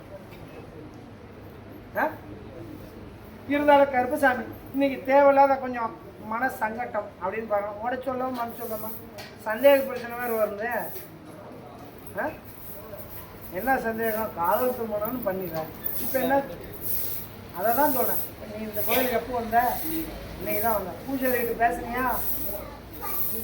இருந்தாலும் கருப்பசாமி இன்னைக்கு தேவையில்லாத கொஞ்சம் மன சங்கட்டம் அப்படின்னு பாருங்க. உட சொல்லாம மன சொல்லாமா சந்தேக பிரச்சனை வேறு வருது. என்ன சந்தேகம்? காதல் திருமணம்னு பண்ணிடுறேன். இப்போ என்ன, அதை தான் சொல்கிறேன். நீ இந்த கோயிலுக்கு எப்போ வந்த? இன்னைக்கு தான் வந்தேன். பூஜாரிகிட்ட பேசுனியா?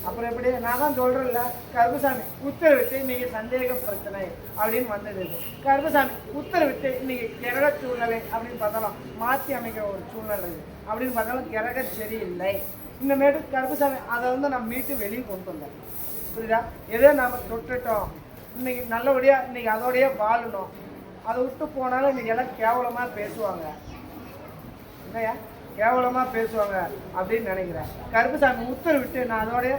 அப்புறம் எப்படி? நான் தான் சொல்கிறேன்ல, கருப்பசாமி உத்தரவிட்டு இன்னைக்கு சந்தேக பிரச்சனை அப்படின்னு வந்தது. கருப்பசாமி உத்தரவிட்டு இன்னைக்கு கிரக சூழ்நிலை அப்படின்னு பார்த்தாலும் மாற்றி அமைக்கிற ஒரு சூழ்நிலை அப்படின்னு பார்த்தாலும் கிரக சரியில்லை. இந்தமேட்டு கருப்பசாமி அதை வந்து நான் மீட்டு வெளியே கொண்டு வந்தேன். புரியுதா? எதோ நாம் தொட்டுட்டோம், இன்னைக்கு நல்லபடியாக இன்னைக்கு அதோடையே வாழணும். அதை விட்டு போனாலும் இன்னைக்கு எல்லாம் கேவலமாக பேசுவாங்க. என்னையா கேவலமாக பேசுவாங்க அப்படின்னு நினைக்கிறேன். கருப்பசாமி உத்தரவிட்டு நான் அதோடைய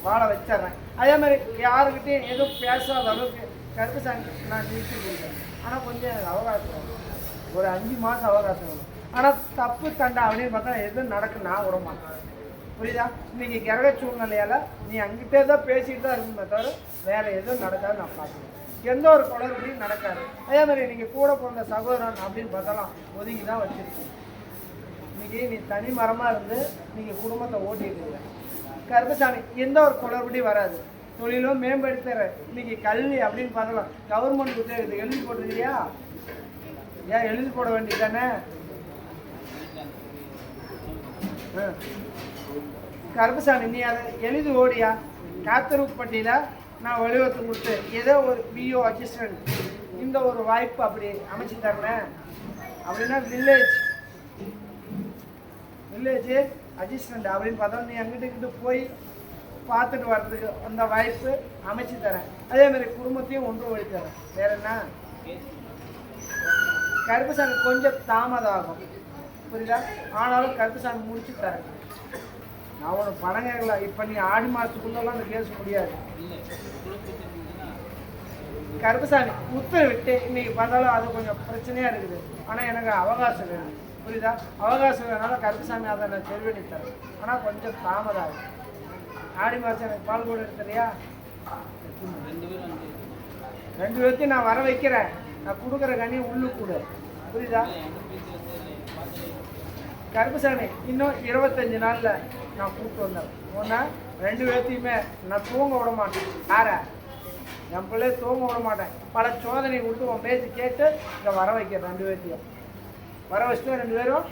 வாழ வச்சிட்றேன். அதே மாதிரி யாருக்கிட்டையும் எதுவும் பேசாத அளவுக்கு கருப்பசாமி நான் நீட்டி கொடுக்குறேன். ஆனால் கொஞ்சம் எனக்கு அவகாசம் வேணும், ஒரு 5 மாதம் அவகாசம் வேணும். ஆனால் தப்பு தண்டை அப்படின்னு பார்த்தா எதுவும் நடக்கும் நான் விட மாட்டேன். புரியுதா? இன்னைக்கு கிரக சூழ்நிலையால் நீ அங்கிட்டே தான் பேசிட்டு தான் இருக்குமே தவிர வேறு எதுவும் நடக்காது நான் பார்க்குறேன். எந்த ஒரு குளறுபடியும் நடக்காது. அதே மாதிரி நீங்கள் கூட பிறந்த சகோதரன் அப்படின்னு பார்த்தாலும் ஒதுங்கி தான் வச்சுருக்கேன். இன்னைக்கு நீ தனி மரமாக இருந்து நீங்கள் குடும்பத்தை ஓட்டிட்டு இருக்க. கருப்பசாமி எந்த ஒரு குளறுபடி வராது. தொழிலும் மேம்படுத்துற. இன்னைக்கு கல்வி அப்படின்னு பார்க்கலாம், கவர்மெண்ட் உத்தியோகத்தை எழுதி போட்டுருக்கியா? ஏன் எழுதி போட வேண்டியது தானே? கருப்பசாமி நீ அதை எழுதி ஓடியா? காத்திருப்பட்டியில் நான் வலியுறுத்தி கொடுத்து ஏதோ ஒரு பிஓ அசிஸ்டன்ட் இந்த ஒரு வாய்ப்பு அப்படி அமைச்சு தரேன் அப்படின்னா வில்லேஜ் அசிஸ்டண்ட் அப்படின்னு பார்த்தா நீ அங்கிட்டு போய் பார்த்துட்டு வர்றதுக்கு அந்த வாய்ப்பு அமைச்சு தரேன். அதே மாதிரி குடும்பத்தையும் ஒன்று வழி தரேன். வேற என்ன? கருப்பசாமி கொஞ்சம் தாமதம் ஆகும், புரியுதா? ஆனாலும் கருப்பசாமி முடிச்சு தரேன். நான் உனக்கு பணம் கேட்கல. இப்போ நீ ஆடி மாதத்துக்குள்ளெல்லாம் அந்த கேஸ் முடியாது. கருப்பசாமி உத்தரவிட்டு இன்னைக்கு பார்த்தாலும் அது கொஞ்சம் பிரச்சனையாக இருக்குது. ஆனால் எனக்கு அவகாசம் வேணும், புரியுதா? அவகாசம் வேணாலும் கருப்பசாமி அதை நான் சரி பண்ணி தரேன். ஆனால் கொஞ்சம் தாமதம் ஆகும். ஆடி மாதம் எனக்கு பால் கூட எடுத்துறியா? 2 பேர்த்தையும் நான் வர வைக்கிறேன். நான் கொடுக்குற கனி உள்ளு கூட, புரியுதா? கருப்பசாமி இன்னும் 25 நாளில் நான் கூப்பிட்டு வந்தேன். ஒன்றா 2 பேர்த்தையுமே நான் தூங்க விட மாட்டேன். யார? என் பிள்ளைய தூங்க விட மாட்டேன். பல சோதனை கொடுத்து உன் பேச்சு கேட்டு இங்கே வர வைக்கிறேன். 2 பேர்த்தையும் வர வச்சுட்டு 2 பேரும்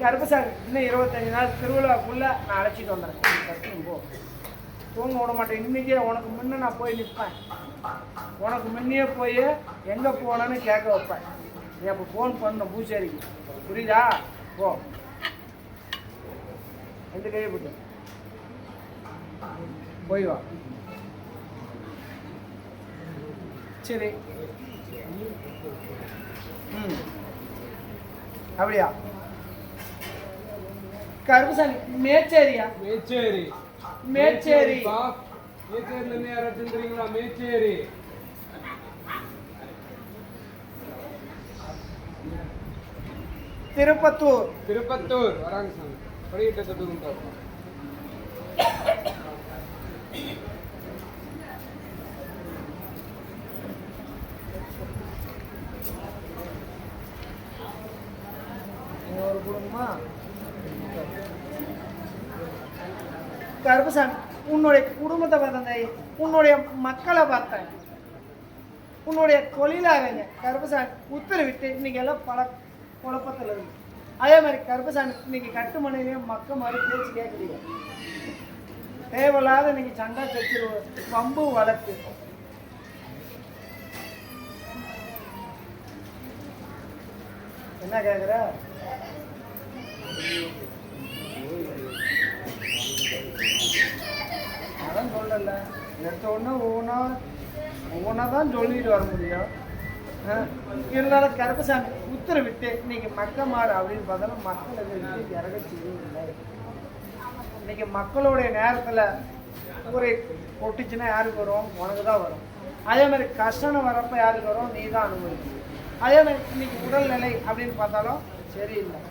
கருப்பசாமி இன்னும் 25 நாள் திருவிழாக்குள்ளே நான் அழைச்சிட்டு வந்துடுறேன். சத்தியம் போ, தூங்க விட மாட்டேன். இன்றைக்கே உனக்கு முன்னே நான் போய் நிற்பேன். உனக்கு முன்னையே போய் எங்கே போனேன்னு கேட்க வைப்பேன். நீ அப்போ ஃபோன் பண்ணணும் பூசாரிக்கு, புரியுதா? போ, 2 கையை போட்டு போய் வா. சரி, அப்படியா? கருப்பசாமி மேச்சேரியா? மேச்சேரி. மேச்சேரி மேச்சேரியில இருந்து யாராச்சும் தெரியுங்களா? மேச்சேரி. திருப்பத்தூர். திருப்பத்தூர் வராங்க சாமி. படிக்கிட்ட தொட்டு ஒரு குடும்பமா? கருப்பசாமி உன்னுடைய குடும்பத்தை பார்த்தேன், உன்னுடைய மக்களை பார்த்தேன், உன்னுடைய தொழிலாளங்க. கருப்பசாமி உத்தரவிட்டு இன்னைக்கு எல்லாம் பல குழப்பத்தில் இருக்கு. அதே மாதிரி கருப்பசாமி இன்னைக்கு கட்டுமனையிலையும் மக்க மாதிரி பேச்சு கேட்குறீங்க. தேவையில்லாத இன்னைக்கு சண்டை சச்சு பம்பு வழக்கு. என்ன கேட்குற? அதான் சொல்றேன். சொல்லலை. எடுத்த உடனே ஒவ்வொன்றா தான் சொல்லிட்டு வர முடியும். இருந்தாலும் கருப்பசாமி உத்தரவிட்டு இன்னைக்கு மக்கமாறு அப்படின்னு பார்த்தாலும் மக்களை விட்டு இறகச்சியும் இல்லை. இன்னைக்கு மக்களுடைய நேரத்தில் ஒரு கொட்டுச்சுன்னா யாருக்கு வரும்? உனக்கு தான் வரும். அதே மாதிரி கஷ்டம் வரப்போ யாருக்கு வரும்? நீ தான் அனுபவிக்கணும். அதே மாதிரி இன்னைக்கு உடல்நிலை அப்படின்னு பார்த்தாலும் சரியில்லை.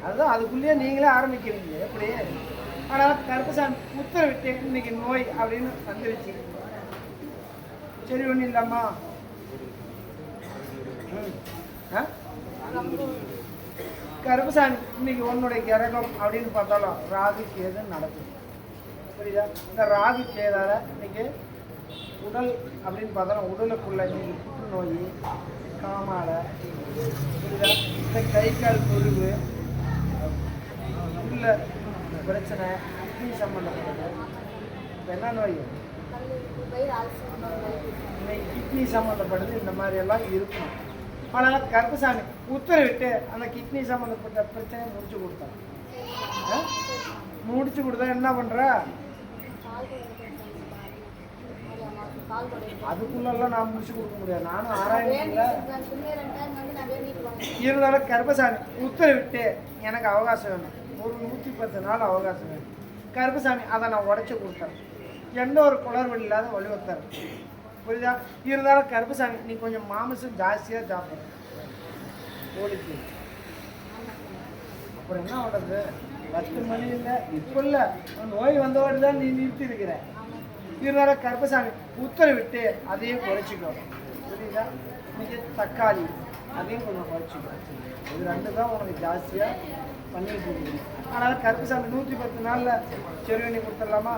அதுதான் அதுக்குள்ளேயே நீங்களே ஆரம்பிக்கிறீங்க எப்படி? ஆனால் கருப்பசாமி உத்தரவிட்டு இன்னைக்கு நோய் அப்படின்னு வந்துருச்சு. சரி ஒன்றும் இல்லாமா? கருப்பசாமி இன்னைக்கு உன்னுடைய கிரகம் அப்படின்னு பார்த்தாலும் ராகு கேது நடக்குது. புரியுதா? இந்த ராகு கேதால இன்னைக்கு உடல் அப்படின்னு பார்த்தாலும் உடலுக்குள்ள இன்னைக்கு புற்றுநோய், காமாலை, புரியுதா? இந்த கை கால் பொருவு, உள்ள பிரச்சனை, கிட்னி சம்மந்தப்பட்டது. இப்போ என்ன நோய்? இன்னைக்கு கிட்னி சம்மந்தப்பட்டது. இந்த மாதிரி எல்லாம் இருக்கும். ஆனால் கருப்பசாமி உத்தரவிட்டு அந்த கிட்னி சம்மந்தப்பட்ட பிரச்சனையை முடிச்சு கொடுத்தாங்க. முடிச்சு கொடுத்தா என்ன பண்ற? அதுக்குள்ளெல்லாம் நான் முடிச்சு கொடுக்க முடியாது. நானும் ஆராய்ச்சியில் இருந்தாலும் கருப்பசாமி உத்தரவிட்டு எனக்கு அவகாசம் வேணும். ஒரு 110 நாள் அவகாசம் வேணும். கருப்பசாமி அதை நான் உடச்சி கொடுத்தேன். எந்த ஒரு குளறுபடி இல்லாத வழிவகுத்தார். புரியுதா? இருந்தாலும் கருப்பசாமி நீ கொஞ்சம் மாமிசம் ஜாஸ்தியாக சாப்பிட்ற கோழிக்கு. அப்புறம் என்ன பண்ணுறது? 10 மணி இல்லை இப்போ இல்லை, நோய் வந்தவாடி தான் நீ நிறுத்தி இருக்கிற. இருந்தாலும் கருப்பசாமி உத்தரவிட்டு அதையும் குறைச்சிக்கோ. புரியுதா? இன்னைக்கு தக்காளி அதையும் கொஞ்சம் குறைச்சிக்கோ. இது 2 தான் உனக்கு ஜாஸ்தியாக பண்ணிட்டு இருக்கீங்க. ஆனால் கருப்பசாமி 110 நாளில் சரி பண்ணி கொடுத்துடலாமா?